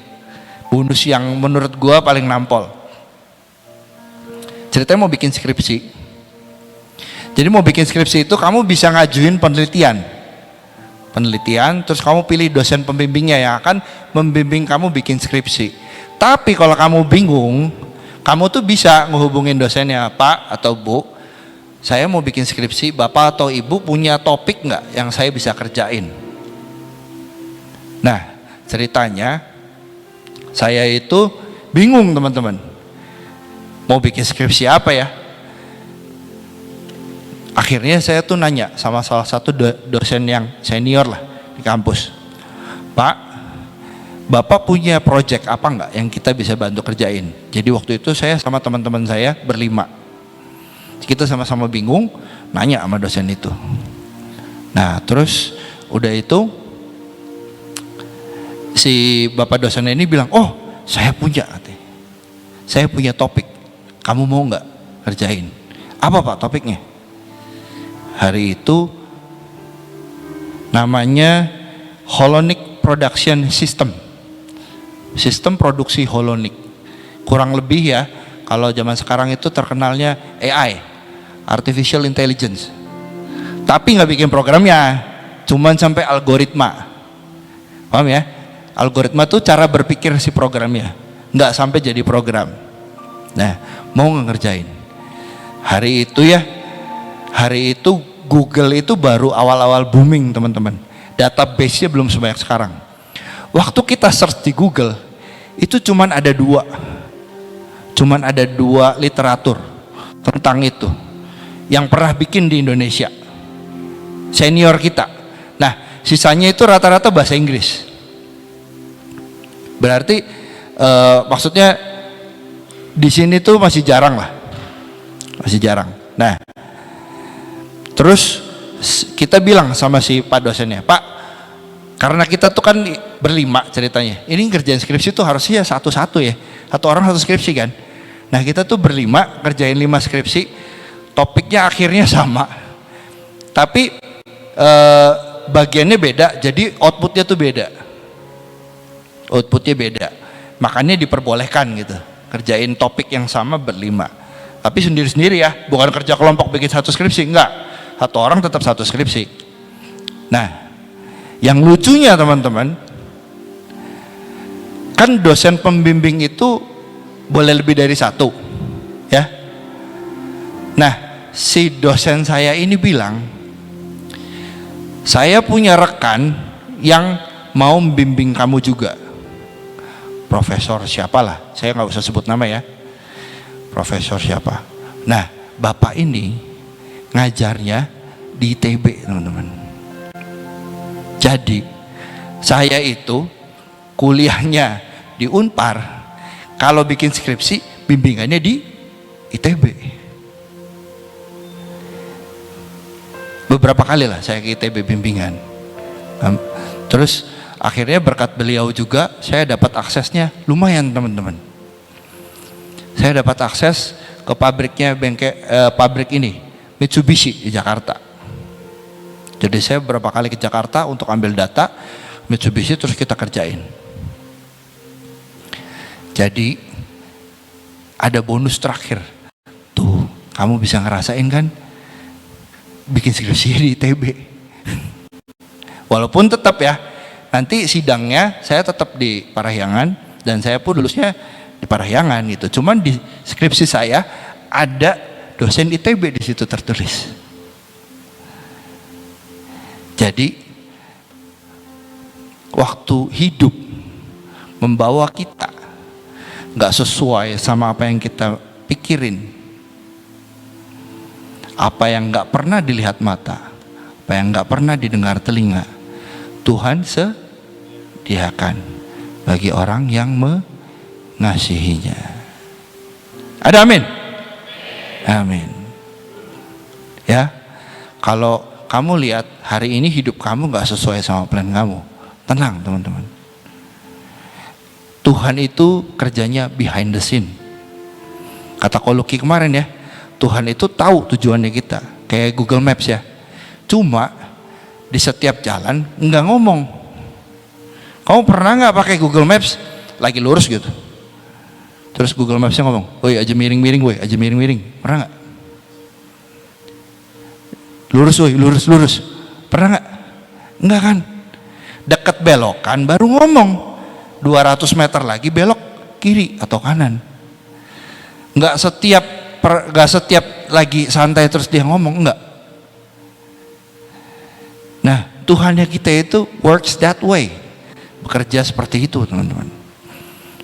[SPEAKER 1] bonus yang menurut gua paling nampol. Ceritanya mau bikin skripsi. Jadi mau bikin skripsi itu kamu bisa ngajuin penelitian, terus kamu pilih dosen pembimbingnya yang akan membimbing kamu bikin skripsi. Tapi kalau kamu bingung, kamu tuh bisa ngehubungin dosennya, Pak atau Bu, saya mau bikin skripsi, Bapak atau Ibu punya topik nggak yang saya bisa kerjain? Nah, ceritanya saya itu bingung, teman-teman, mau bikin skripsi apa ya? Akhirnya saya tuh nanya sama salah satu dosen yang senior lah di kampus, Pak, Bapak punya project apa nggak yang kita bisa bantu kerjain? Jadi waktu itu saya sama teman-teman saya berlima, kita sama-sama bingung, nanya sama dosen itu. Nah, terus udah itu si bapak dosen ini bilang, oh saya punya topik, kamu mau nggak kerjain? Apa Pak topiknya? Hari itu namanya Holonic Production System, sistem produksi holonik. Kurang lebih ya, kalau zaman sekarang itu terkenalnya AI, Artificial Intelligence. Tapi nggak bikin programnya, cuman sampai algoritma. Paham ya? Algoritma tuh cara berpikir si programnya. nggak sampai jadi program. Nah, mau ngerjain. Hari itu Google itu baru awal-awal booming teman-teman. Database-nya belum sebanyak sekarang. Waktu kita search di Google, itu cuman ada dua literatur tentang itu yang pernah bikin di Indonesia, senior kita. Nah, sisanya itu rata-rata bahasa Inggris. Berarti maksudnya di sini tuh masih jarang lah, masih jarang. Nah, terus kita bilang sama si Pak dosennya, Pak, karena kita tuh kan berlima ceritanya, ini kerjaan skripsi tuh harusnya satu-satu ya, satu orang satu skripsi kan. Nah, kita tuh berlima kerjain 5 skripsi, topiknya akhirnya sama, tapi bagiannya beda, jadi outputnya tuh beda, makanya diperbolehkan gitu, kerjain topik yang sama berlima, tapi sendiri-sendiri ya, bukan kerja kelompok bikin satu skripsi, enggak, satu orang tetap satu skripsi. Nah, yang lucunya teman-teman, kan dosen pembimbing itu boleh lebih dari satu ya. Nah, si dosen saya ini bilang, saya punya rekan yang mau membimbing kamu juga, profesor siapalah, saya nggak usah sebut nama ya, profesor siapa. Nah, bapak ini ngajarnya di ITB teman-teman. Jadi saya itu kuliahnya di Unpar, kalau bikin skripsi bimbingannya di ITB. Beberapa kali lah saya ke ITB bimbingan. Terus akhirnya berkat beliau juga saya dapat aksesnya lumayan teman-teman. Saya dapat akses ke pabriknya pabrik ini Mitsubishi di Jakarta. Jadi saya beberapa kali ke Jakarta untuk ambil data Mitsubishi, terus kita kerjain. Jadi ada bonus terakhir tuh, kamu bisa ngerasain kan bikin skripsi di ITB. Walaupun tetap ya, nanti sidangnya saya tetap di Parahyangan dan saya pun lulusnya di Parahyangan gitu. Cuman di skripsi saya ada dosen ITB di situ tertulis. Jadi waktu hidup membawa kita nggak sesuai sama apa yang kita pikirin, apa yang nggak pernah dilihat mata, apa yang nggak pernah didengar telinga, Tuhan sediakan bagi orang yang mengasihinya. Ada amin? Amin. Ya, kalau kamu lihat hari ini hidup kamu nggak sesuai sama plan kamu, tenang teman-teman. Tuhan itu kerjanya behind the scene. Kata Koloki kemarin ya, Tuhan itu tahu tujuannya kita, kayak Google Maps ya. Cuma di setiap jalan nggak ngomong. Kamu pernah nggak pakai Google Maps lagi lurus gitu, terus Google Mapsnya ngomong, woi aja miring-miring, woi aja miring-miring, pernah nggak? Lurus, woi lurus, pernah nggak? Enggak kan? Deket belokan baru ngomong, 200 meter lagi belok kiri atau kanan. Nggak setiap lagi santai terus dia ngomong, enggak. Nah, Tuhannya kita itu works that way, bekerja seperti itu teman-teman.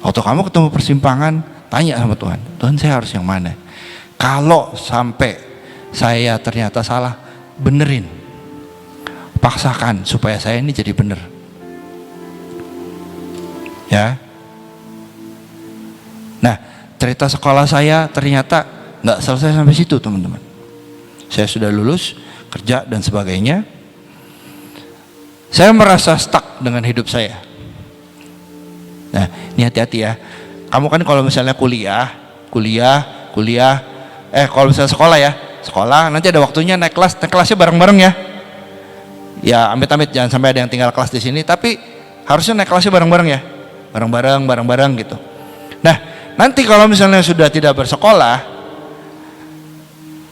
[SPEAKER 1] Waktu kamu ketemu persimpangan, tanya sama Tuhan, Tuhan saya harus yang mana? Kalau sampai saya ternyata salah, benerin, paksakan supaya saya ini jadi bener ya. Nah, cerita sekolah saya ternyata nggak selesai sampai situ teman-teman. Saya sudah lulus, kerja dan sebagainya. Saya merasa stuck dengan hidup saya. Nah, ini hati-hati ya. Kamu kan kalau misalnya kuliah, kalau misalnya sekolah, nanti ada waktunya naik kelasnya bareng-bareng ya. Ya amit-amit jangan sampai ada yang tinggal kelas di sini, tapi harusnya naik kelasnya bareng-bareng ya, bareng-bareng gitu. Nah, nanti kalau misalnya sudah tidak bersekolah,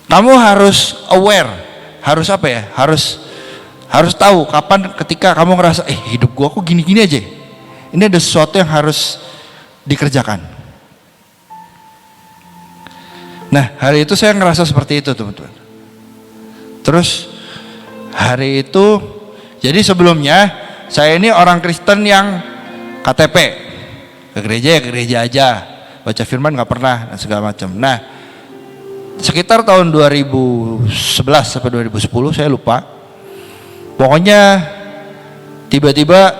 [SPEAKER 1] kamu harus aware, harus apa ya? Harus tahu kapan ketika kamu ngerasa hidup gua kok gini-gini aja. Ini ada sesuatu yang harus dikerjakan. Nah, hari itu saya ngerasa seperti itu, teman-teman. Terus hari itu, jadi sebelumnya saya ini orang Kristen yang KTP, ke gereja ya ke gereja aja, baca firman nggak pernah dan segala macam. Nah, sekitar tahun 2011 sampai 2010 saya lupa. Pokoknya tiba-tiba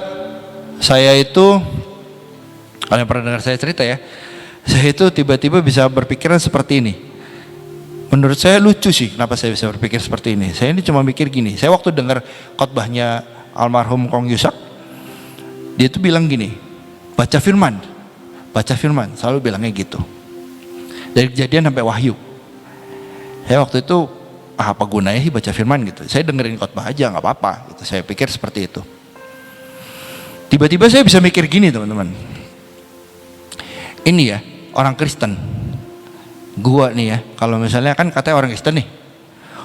[SPEAKER 1] saya itu, kalau yang pernah dengar saya cerita ya, saya itu tiba-tiba bisa berpikiran seperti ini. Menurut saya lucu sih kenapa saya bisa berpikir seperti ini. Saya ini cuma mikir gini, saya waktu dengar khotbahnya almarhum Kong Yusak, dia itu bilang gini, baca firman, selalu bilangnya gitu. Dari Kejadian sampai Wahyu. Saya waktu itu, apa gunanya sih baca firman gitu. Saya dengerin khotbah aja nggak apa-apa gitu. Saya pikir seperti itu. Tiba-tiba saya bisa mikir gini, teman-teman. Ini ya, orang Kristen. Gua nih ya, kalau misalnya kan katanya orang Kristen nih.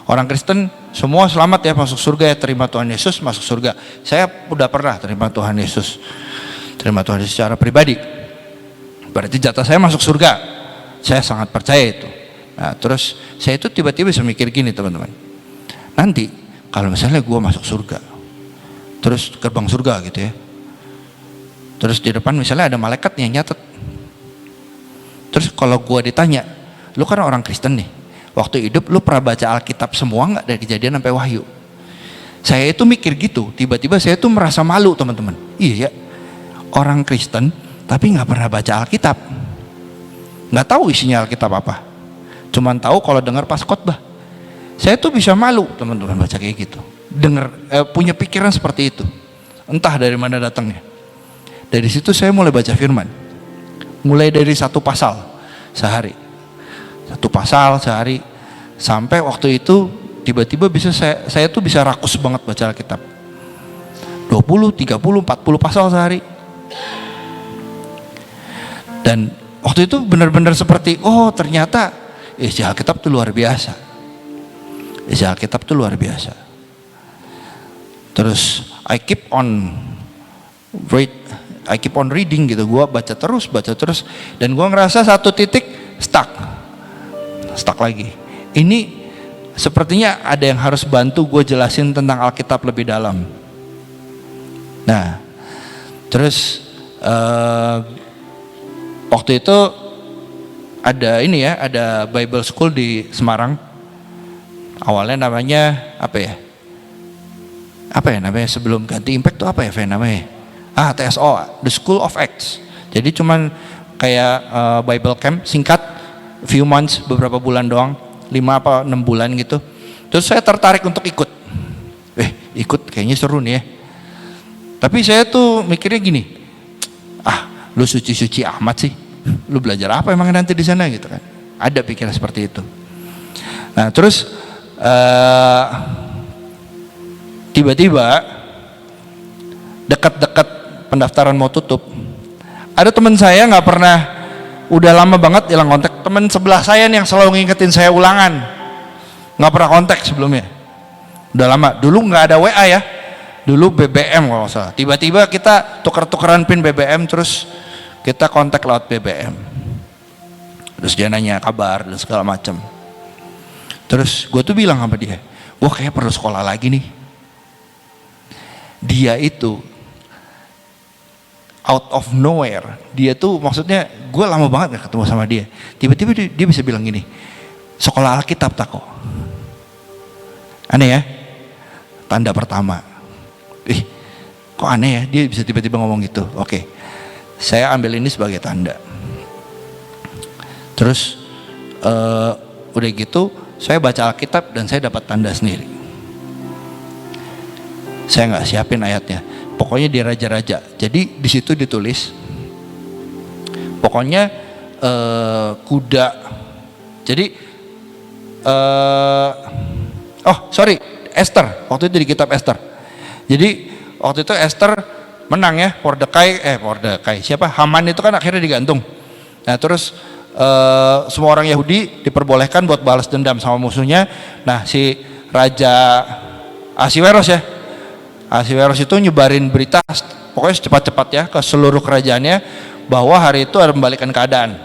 [SPEAKER 1] Orang Kristen semua selamat ya, masuk surga ya, terima Tuhan Yesus masuk surga. Saya udah pernah terima Tuhan Yesus. Terima Tuhan Yesus secara pribadi. Berarti jatah saya masuk surga. Saya sangat percaya itu. Nah, terus saya itu tiba-tiba bisa mikir gini, teman-teman. Nanti kalau misalnya gua masuk surga, terus gerbang surga gitu ya. Terus di depan misalnya ada malaikat yang nyatet. Terus kalau gua ditanya, lu kan orang Kristen nih, waktu hidup lu pernah baca Alkitab semua nggak dari Kejadian sampai Wahyu? Saya itu mikir gitu, tiba-tiba saya tuh merasa malu, teman-teman. Iya ya, orang Kristen tapi nggak pernah baca Alkitab, nggak tahu isinya Alkitab apa, cuman tahu kalau dengar pas khotbah. Saya tuh bisa malu, teman-teman, baca kayak gitu, dengar punya pikiran seperti itu, entah dari mana datangnya. Dari situ saya mulai baca firman, mulai dari satu pasal sehari, sampai waktu itu tiba-tiba bisa saya tuh bisa rakus banget baca Alkitab, 20, 30, 40 pasal sehari. Dan waktu itu benar-benar seperti, oh ternyata isi Alkitab tuh luar biasa. Terus I keep on reading gitu, gue baca terus, dan gue ngerasa satu titik stuck lagi. Ini sepertinya ada yang harus bantu gue jelasin tentang Alkitab lebih dalam. Nah, terus waktu itu ada ada Bible School di Semarang. Awalnya namanya apa ya namanya sebelum ganti Impact tuh apa ya namanya? TSO, The School of Acts. Jadi cuman kayak Bible Camp singkat, few months, beberapa bulan doang, 5 apa 6 bulan gitu. Terus saya tertarik untuk ikut. Ikut kayaknya seru nih ya. Tapi saya tuh mikirnya gini, lu suci-suci amat sih. Lu belajar apa emang nanti di sana gitu kan. Ada pikiran seperti itu. Nah, terus tiba-tiba dekat-dekat pendaftaran mau tutup, ada teman saya nggak pernah, udah lama banget hilang kontak. Teman sebelah saya nih yang selalu ngingetin saya ulangan, nggak pernah kontak sebelumnya, udah lama. Dulu nggak ada WA ya, dulu BBM kalau nggak salah. Tiba-tiba kita tuker-tukeran pin BBM, terus kita kontak lewat BBM. Terus dia nanya kabar dan segala macam. Terus gue tuh bilang sama dia, gue kayak perlu sekolah lagi nih. Dia itu out of nowhere, dia tuh maksudnya gue lama banget gak ketemu sama dia, tiba-tiba dia bisa bilang gini, sekolah Alkitab tak kok. Aneh ya, tanda pertama. Kok aneh ya, dia bisa tiba-tiba ngomong gitu. Oke, saya ambil ini sebagai tanda. Terus udah gitu saya baca Alkitab dan saya dapat tanda sendiri. Saya nggak siapin ayatnya, pokoknya di Raja-Raja. Jadi di situ ditulis, pokoknya kuda. Jadi Esther, waktu itu di kitab Esther. Jadi waktu itu Esther menang ya, Mordekai siapa? Haman itu kan akhirnya digantung. Nah terus semua orang Yahudi diperbolehkan buat balas dendam sama musuhnya. Nah si Raja Ahasiweros itu nyebarin berita pokoknya secepat-cepat ya ke seluruh kerajaannya bahwa hari itu ada membalikan keadaan.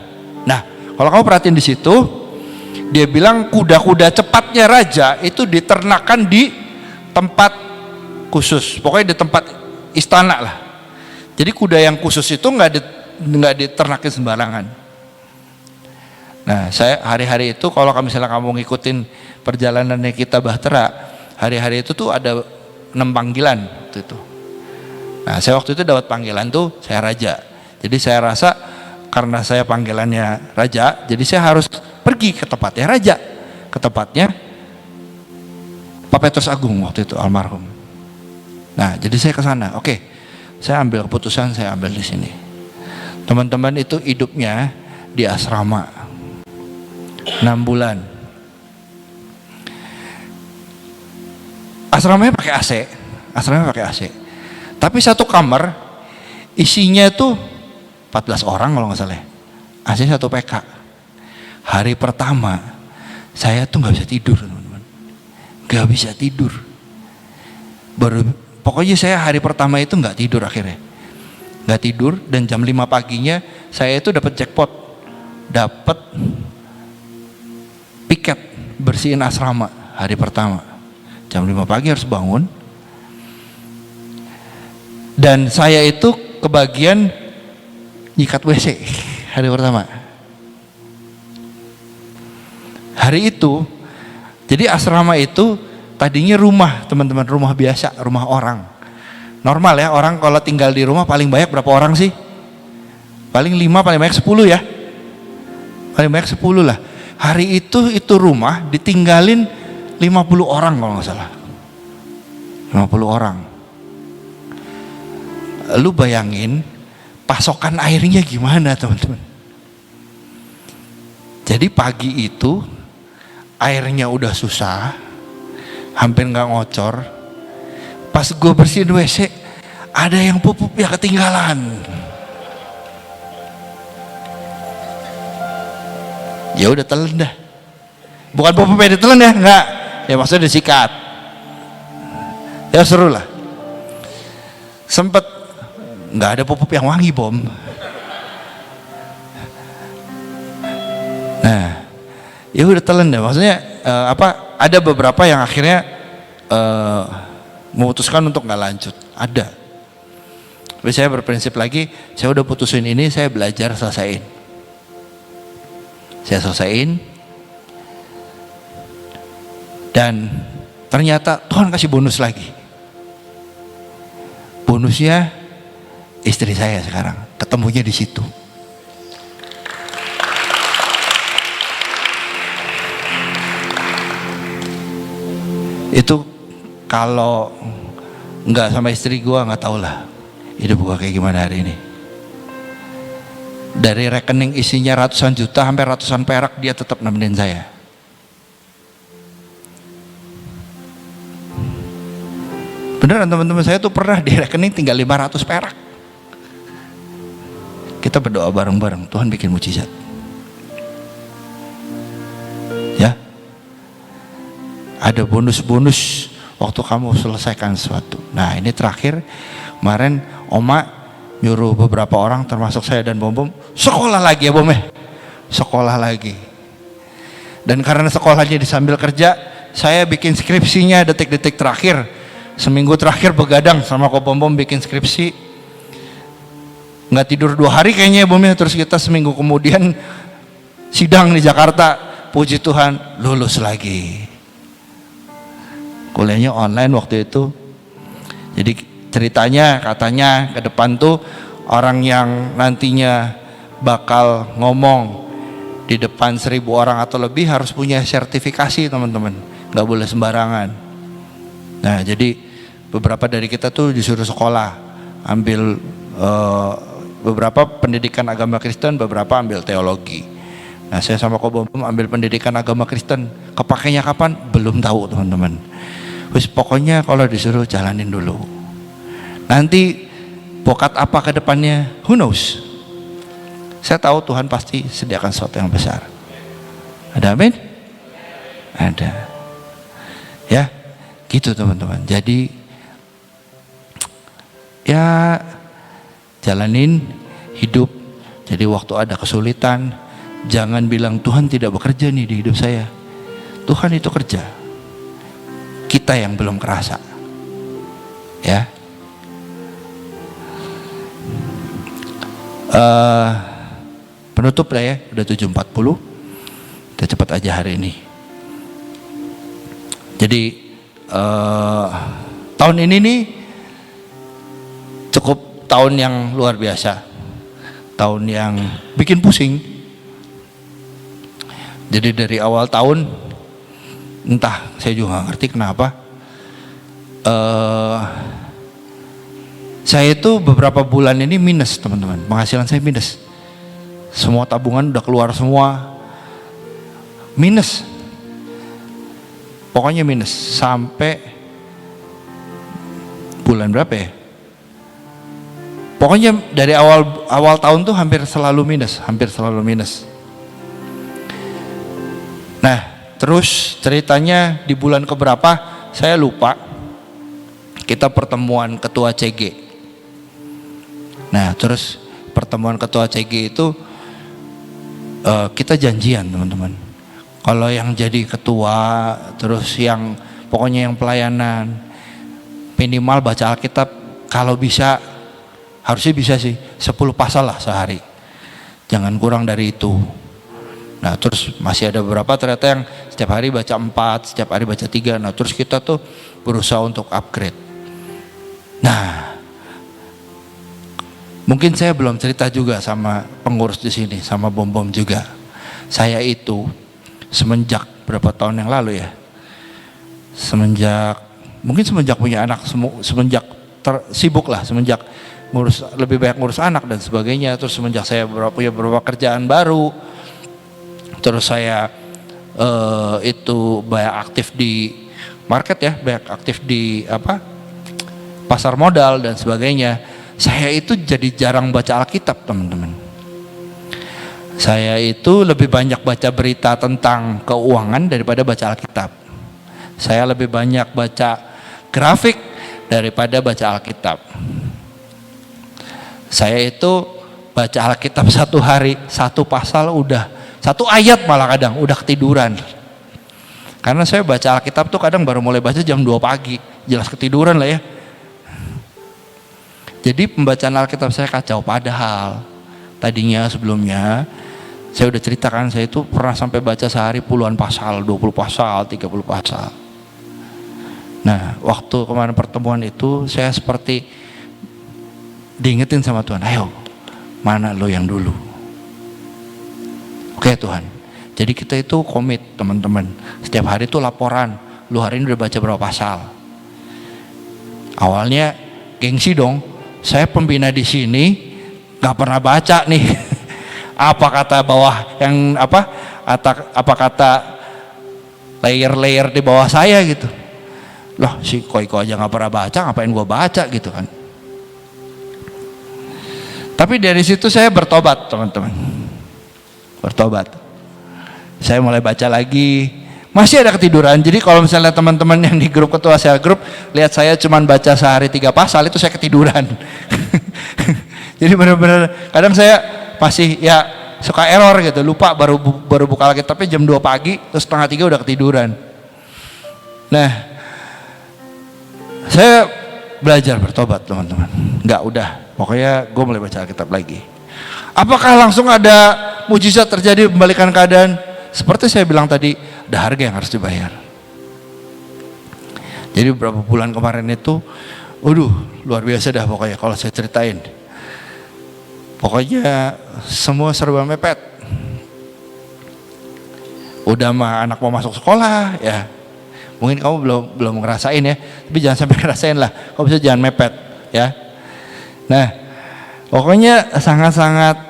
[SPEAKER 1] Nah, kalau kamu perhatiin di situ, dia bilang kuda-kuda cepatnya raja itu diternakan di tempat khusus, pokoknya di tempat istana lah. Jadi kuda yang khusus itu nggak diternakin sembarangan. Nah, saya hari-hari itu kalau misalnya kamu ngikutin perjalanannya kita Bahtera, hari-hari itu tuh ada 6 panggilan waktu itu. Nah, saya waktu itu dapat panggilan tuh saya raja. Jadi saya rasa karena saya panggilannya raja, jadi saya harus pergi ke tempatnya raja, ke tempatnya Pak Petrus Agung waktu itu almarhum. Nah, jadi saya ke sana. Oke, saya ambil keputusan, saya ambil di sini. Teman-teman itu hidupnya di asrama 6 bulan. Asramanya pakai AC, Tapi satu kamar isinya tuh 14 orang kalau nggak salah. AC 1 PK. Hari pertama saya tuh nggak bisa tidur, teman-teman. Nggak bisa tidur. Pokoknya saya hari pertama itu nggak tidur akhirnya. Nggak tidur, dan jam 5 paginya saya itu dapat jackpot. Dapat piket bersihin asrama hari pertama. Jam 5 pagi harus bangun. Dan saya itu kebagian nyikat WC hari pertama. Hari itu, jadi asrama itu tadinya rumah, teman-teman, rumah biasa, rumah orang. Normal ya, orang kalau tinggal di rumah paling banyak berapa orang sih? Paling 5, paling banyak 10 ya. Paling banyak 10 lah. Hari itu rumah ditinggalin 50 orang kalau nggak salah. 50 orang. Lu bayangin pasokan airnya gimana, teman-teman. Jadi pagi itu airnya udah susah, hampir nggak ngocor. Pas gue bersihin WC, ada yang pupuk ya ketinggalan. Ya udah telan dah. Bukan pupuknya ditelan ya, enggak. Ya maksudnya disikat. Ya seru lah. Sempet nggak ada pupuk yang wangi, Bom. Nah, ya udah telan dah. Maksudnya ada beberapa yang akhirnya memutuskan untuk nggak lanjut. Ada. Tapi saya berprinsip lagi, saya udah putusin ini, saya belajar selesaiin. Saya selesaiin. Dan ternyata Tuhan kasih bonus lagi. Bonusnya istri saya sekarang, ketemunya di situ. Itu kalau nggak sama istri gue nggak tahu lah hidup gue kayak gimana hari ini. Dari rekening isinya ratusan juta sampai ratusan perak, dia tetap nemenin saya. Beneran, teman-teman, saya tuh pernah di rekening tinggal 500 perak. Kita berdoa bareng-bareng, Tuhan bikin mujizat. Ya, ada bonus-bonus waktu kamu selesaikan sesuatu. Nah, ini terakhir, kemarin Oma nyuruh beberapa orang termasuk saya dan Bom sekolah lagi ya, Bom ya. Sekolah lagi. Dan karena sekolahnya disambil kerja, saya bikin skripsinya detik-detik terakhir. Seminggu terakhir begadang sama Ko Bom bikin skripsi. Nggak tidur 2 hari kayaknya ya, Bom ya. Terus kita seminggu kemudian sidang di Jakarta. Puji Tuhan, lulus lagi. Kuliahnya online waktu itu. Jadi ceritanya katanya ke depan tuh orang yang nantinya bakal ngomong di depan 1000 orang atau lebih harus punya sertifikasi, teman-teman. Nggak boleh sembarangan. Nah, jadi beberapa dari kita tuh disuruh sekolah, ambil beberapa pendidikan agama Kristen, beberapa ambil teologi. Nah, saya sama Ko Bom ambil pendidikan agama Kristen. Kepakainya kapan? Belum tahu, teman-teman. Wis pokoknya kalau disuruh jalanin dulu. Nanti bokat apa ke depannya? Who knows? Saya tahu Tuhan pasti sediakan sesuatu yang besar. Ada amin? Ada. Ya, gitu teman-teman. Jadi ya jalanin hidup Jadi waktu ada kesulitan, jangan bilang Tuhan tidak bekerja nih di hidup saya. Tuhan itu kerja, kita yang belum kerasa. Ya, penutup lah ya, udah 7.40. Kita cepat aja hari ini. Jadi tahun ini nih cukup tahun yang luar biasa, tahun yang bikin pusing. Jadi dari awal tahun, entah saya juga gak ngerti kenapa, saya itu beberapa bulan ini minus, teman-teman. Penghasilan saya minus, semua tabungan udah keluar semua, minus. Pokoknya minus sampai bulan berapa ya? Pokoknya dari awal tahun tuh hampir selalu minus. Nah, terus ceritanya di bulan keberapa saya lupa, kita pertemuan ketua CG. Nah, terus pertemuan ketua CG itu kita janjian, teman-teman. Kalau yang jadi ketua, terus yang pokoknya yang pelayanan, minimal baca Alkitab kalau bisa, harusnya bisa sih 10 pasal lah sehari, jangan kurang dari itu. Nah, terus masih ada beberapa ternyata yang setiap hari baca 4, setiap hari baca 3. Nah, terus kita tuh berusaha untuk upgrade. Nah, mungkin saya belum cerita juga sama pengurus di sini, sama Bom-Bom juga. Saya itu semenjak berapa tahun yang lalu ya, semenjak punya anak, semenjak sibuk lah, semenjak lebih banyak ngurus anak dan sebagainya. Terus semenjak saya punya beberapa kerjaan baru, terus saya itu banyak aktif di market ya, banyak aktif di pasar modal dan sebagainya. Saya itu jadi jarang baca Alkitab, teman-teman. Saya itu lebih banyak baca berita tentang keuangan daripada baca Alkitab. Saya lebih banyak baca grafik daripada baca Alkitab. Saya itu baca Alkitab satu hari, satu pasal udah, satu ayat malah kadang udah ketiduran. Karena saya baca Alkitab tuh kadang baru mulai baca jam 2 pagi, jelas ketiduran lah ya. Jadi pembacaan Alkitab saya kacau. Padahal tadinya sebelumnya saya udah ceritakan, saya itu pernah sampai baca sehari puluhan pasal, 20 pasal, 30 pasal. Nah, waktu kemarin pertemuan itu saya seperti diingetin sama Tuhan, ayo, mana lo yang dulu? Oke Tuhan, jadi kita itu komit, teman-teman. Setiap hari itu laporan, lu hari ini udah baca berapa pasal. Awalnya gengsi dong, saya pembina di sini gak pernah baca nih. Apa kata bawah yang apa kata layer-layer di bawah saya gitu. Loh, si Koiko aja gak pernah baca, ngapain gua baca gitu kan. Tapi dari situ saya bertobat, teman-teman. Bertobat. Saya mulai baca lagi. Masih ada ketiduran. Jadi kalau misalnya teman-teman yang di grup ketua sel grup lihat saya cuman baca sehari 3 pasal, itu saya ketiduran. Jadi benar-benar kadang saya masih ya suka error gitu, lupa baru buka lagi, tapi jam 2 pagi terus setengah 3 udah ketiduran. Nah, saya belajar bertobat, teman-teman. Enggak, udah, pokoknya gue mulai baca Alkitab lagi. Apakah langsung ada mujizat terjadi membalikan keadaan? Seperti saya bilang tadi, ada harga yang harus dibayar. Jadi beberapa bulan kemarin itu, luar biasa dah pokoknya kalau saya ceritain. Pokoknya semua serba mepet. Udah mah anak mau masuk sekolah ya. Mungkin kamu belum ngerasain ya, tapi jangan sampai ngerasain lah. Kamu bisa jangan mepet ya. Nah, pokoknya sangat-sangat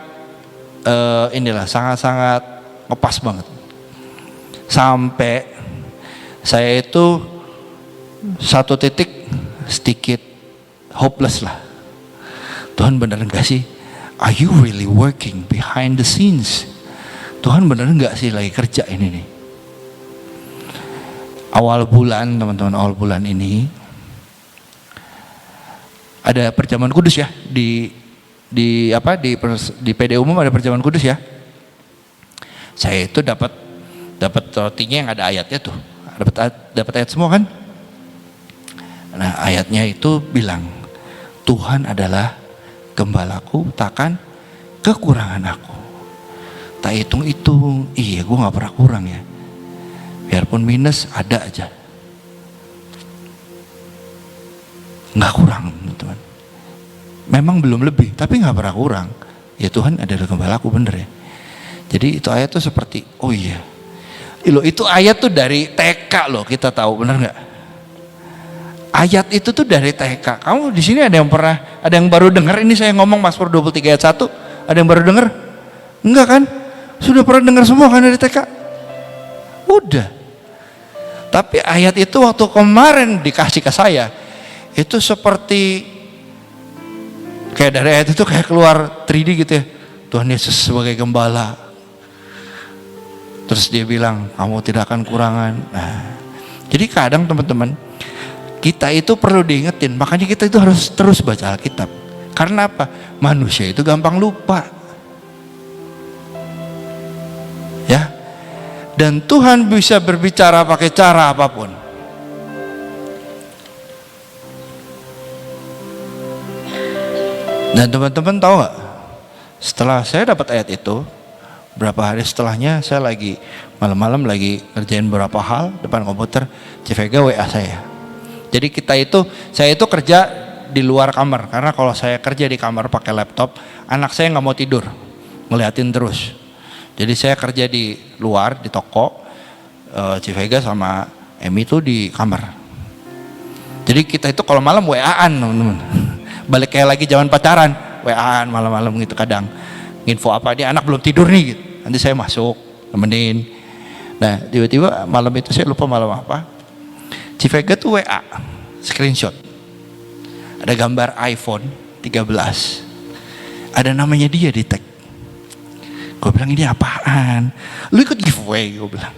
[SPEAKER 1] sangat-sangat ngepas banget. Sampai saya itu satu titik sedikit hopeless lah. Tuhan bener enggak sih? Are you really working behind the scenes? Tuhan bener enggak sih lagi kerja ini nih? Awal bulan, teman-teman, awal bulan ini ada perjamuan kudus ya di di PD umum ada perjamuan kudus ya. Saya itu dapat rotinya yang ada ayatnya tuh, dapat ayat semua kan. Nah ayatnya itu bilang Tuhan adalah gembalaku, takkan kekurangan aku. Tak hitung-hitung, iya gue nggak pernah kurang ya. Biarpun minus ada aja, nggak kurang teman. Memang belum lebih, tapi nggak pernah kurang. Ya Tuhan adalah gembalaku, bener ya. Jadi itu ayat tuh seperti, oh iya, loh itu ayat tuh dari TK loh, kita tahu, bener nggak? Ayat itu tuh dari TK. Kamu di sini ada yang baru dengar ini saya ngomong Mazmur 23 ayat 1? Ada yang baru dengar? Enggak kan? Sudah pernah dengar semua kan dari TK? Udah. Tapi ayat itu waktu kemarin dikasih ke saya, itu seperti kayak dari ayat itu kayak keluar 3D gitu ya. Tuhan Yesus sebagai gembala. Terus dia bilang, kamu tidak akan kurangan. Nah, jadi kadang teman-teman, kita itu perlu diingetin. Makanya kita itu harus terus baca Alkitab. Karena apa? Manusia itu gampang lupa. Ya. Dan Tuhan bisa berbicara pakai cara apapun. Dan teman-teman tahu gak? Setelah saya dapat ayat itu, berapa hari setelahnya saya lagi malam-malam lagi ngerjain beberapa hal depan komputer, Civega WA saya. Jadi saya itu kerja di luar kamar, karena kalau saya kerja di kamar pakai laptop, anak saya nggak mau tidur, ngeliatin terus. Jadi saya kerja di luar di toko, Civega sama Emi itu di kamar. Jadi kita itu kalau malam WA-an teman-teman. Balik kayak lagi zaman pacaran, WA-an malam-malam gitu kadang. Info apa, dia anak belum tidur nih gitu. Nanti saya masuk, nemenin. Nah tiba-tiba malam itu saya lupa malam apa, Civega tuh WA, screenshot. Ada gambar iPhone 13. Ada namanya dia di tag. Gue bilang ini apaan? Lu ikut giveaway? Gue bilang.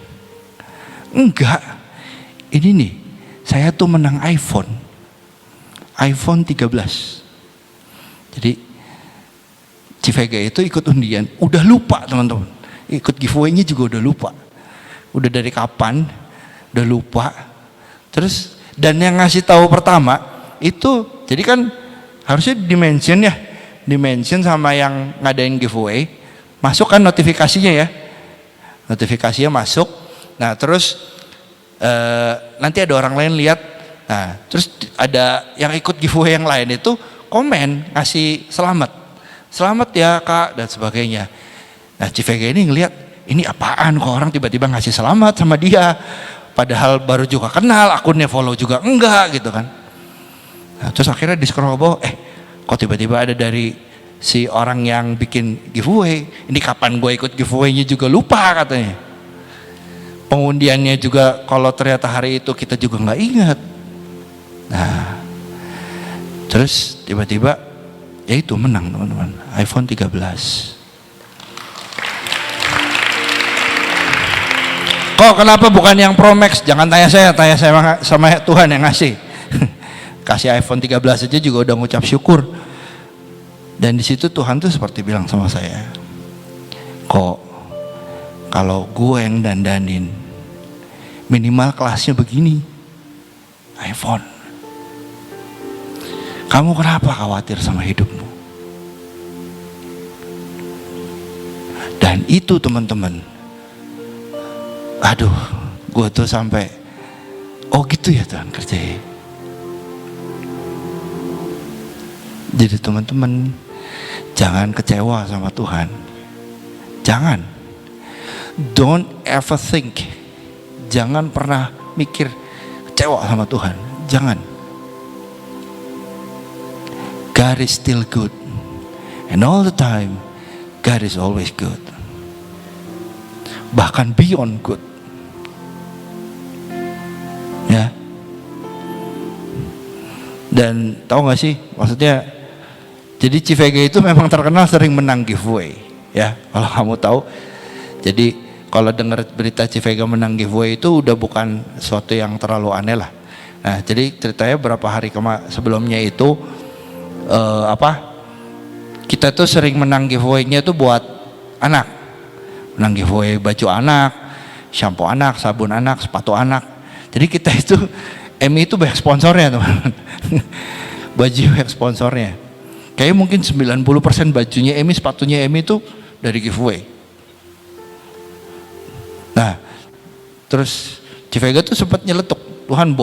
[SPEAKER 1] Enggak. Ini nih, saya tuh menang iPhone 13. Jadi Civega itu ikut undian, udah lupa teman-teman. Ikut giveaway-nya juga udah lupa. Udah dari kapan, udah lupa. Terus dan yang ngasih tahu pertama itu, jadi kan harusnya dimention ya, dimention sama yang ngadain giveaway, masuk kan notifikasinya ya, notifikasinya masuk. Nah terus nanti ada orang lain lihat. Nah terus ada yang ikut giveaway yang lain itu komen ngasih selamat ya kak dan sebagainya. Nah Civega ini ngelihat ini apaan kok orang tiba-tiba ngasih selamat sama dia, padahal baru juga kenal, akunnya follow juga enggak gitu kan. Nah, terus akhirnya di scroll bawah, kok tiba-tiba ada dari si orang yang bikin giveaway. Ini kapan gue ikut giveaway-nya juga lupa katanya. Pengundiannya juga kalau ternyata hari itu kita juga nggak ingat. Nah terus tiba-tiba ya itu menang teman-teman, iPhone 13. Kok kenapa bukan yang Pro Max? Jangan tanya saya sama Tuhan yang ngasih. Kasih iPhone 13 aja juga udah ngucap syukur. Dan di situ Tuhan tuh seperti bilang sama saya, kok kalau gue yang dandanin minimal kelasnya begini, iPhone. Kamu kenapa khawatir sama hidupmu? Dan itu teman-teman, aduh, gue tuh sampai, oh gitu ya Tuhan kerjain. Jadi teman-teman, jangan kecewa sama Tuhan. Jangan. Don't ever think. Jangan pernah mikir kecewa sama Tuhan. Jangan. God is still good, and all the time God is always good, bahkan beyond good. Ya. Dan tahu nggak sih, maksudnya, jadi Civega itu memang terkenal sering menang giveaway. Ya, kalau kamu tahu. Jadi kalau dengar berita Civega menang giveaway itu udah bukan sesuatu yang terlalu aneh lah. Nah, jadi ceritanya berapa hari sebelumnya itu Kita tuh sering menang giveaway-nya tuh buat anak, menang giveaway baju anak, shampoo anak, sabun anak, sepatu anak. Jadi kita itu Emi itu banyak sponsornya teman. Baju banyak sponsornya. Kayaknya mungkin 90% bajunya Emi, sepatunya Emi itu dari giveaway. Nah, terus Civega tuh sempat nyeletuk, Tuhan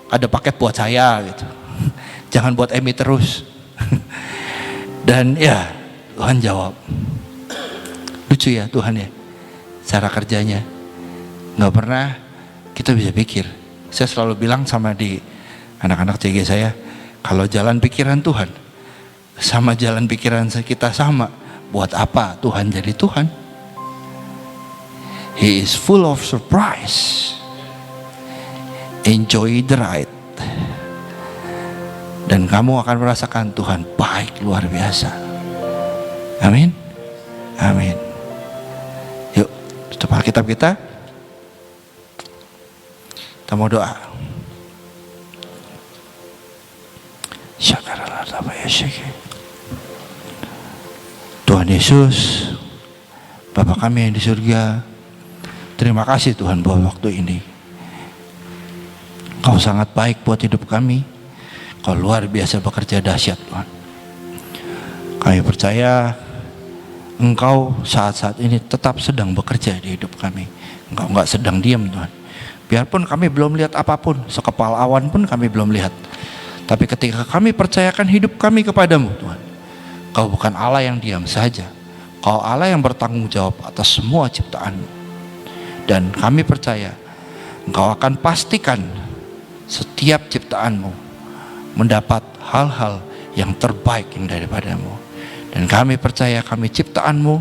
[SPEAKER 1] ada paket buat saya gitu. Jangan buat Emi terus. Dan ya Tuhan jawab. Lucu ya Tuhan ya, cara kerjanya. Nggak pernah kita bisa pikir. Saya selalu bilang sama di anak-anak CG saya, kalau jalan pikiran Tuhan sama jalan pikiran kita sama, buat apa Tuhan jadi Tuhan? He is full of surprise. Enjoy the ride. Dan kamu akan merasakan Tuhan baik luar biasa. Amin. Amin. Yuk, tutup Alkitab kita. Kita mau doa. Tuhan Yesus, Bapa kami yang di surga, terima kasih Tuhan buat waktu ini. Kau sangat baik buat hidup kami. Kau luar biasa bekerja dahsyat Tuhan. Kami percaya Engkau saat-saat ini tetap sedang bekerja di hidup kami. Engkau enggak sedang diam Tuhan. Biarpun kami belum lihat apapun, sekepal awan pun kami belum lihat. Tapi ketika kami percayakan hidup kami kepadamu Tuhan, Kau bukan Allah yang diam saja. Kau Allah yang bertanggung jawab atas semua ciptaan-Mu. Dan kami percaya Engkau akan pastikan setiap ciptaan-Mu mendapat hal-hal yang terbaik yang daripada-Mu. Dan kami percaya kami ciptaan-Mu,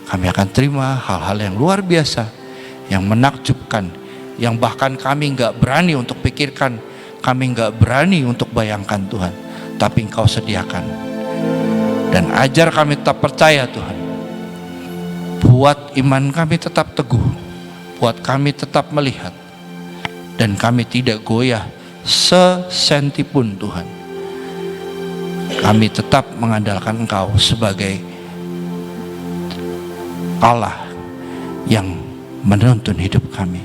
[SPEAKER 1] kami akan terima hal-hal yang luar biasa, yang menakjubkan, yang bahkan kami nggak berani untuk pikirkan, kami nggak berani untuk bayangkan Tuhan, tapi Engkau sediakan. Dan ajar kami tetap percaya Tuhan, buat iman kami tetap teguh, buat kami tetap melihat, dan kami tidak goyah sesenti pun Tuhan. Kami tetap mengandalkan Engkau sebagai Allah yang menuntun hidup kami.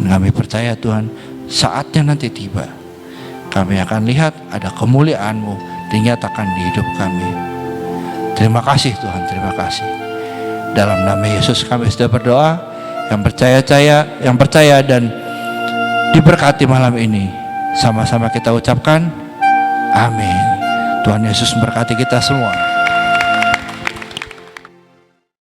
[SPEAKER 1] Dan kami percaya Tuhan, saatnya nanti tiba, kami akan lihat ada kemuliaan-Mu dinyatakan di hidup kami. Terima kasih Tuhan, terima kasih. Dalam nama Yesus kami sudah berdoa. Yang percaya dan diberkati malam ini, sama-sama kita ucapkan amin. Tuhan Yesus memberkati kita semua.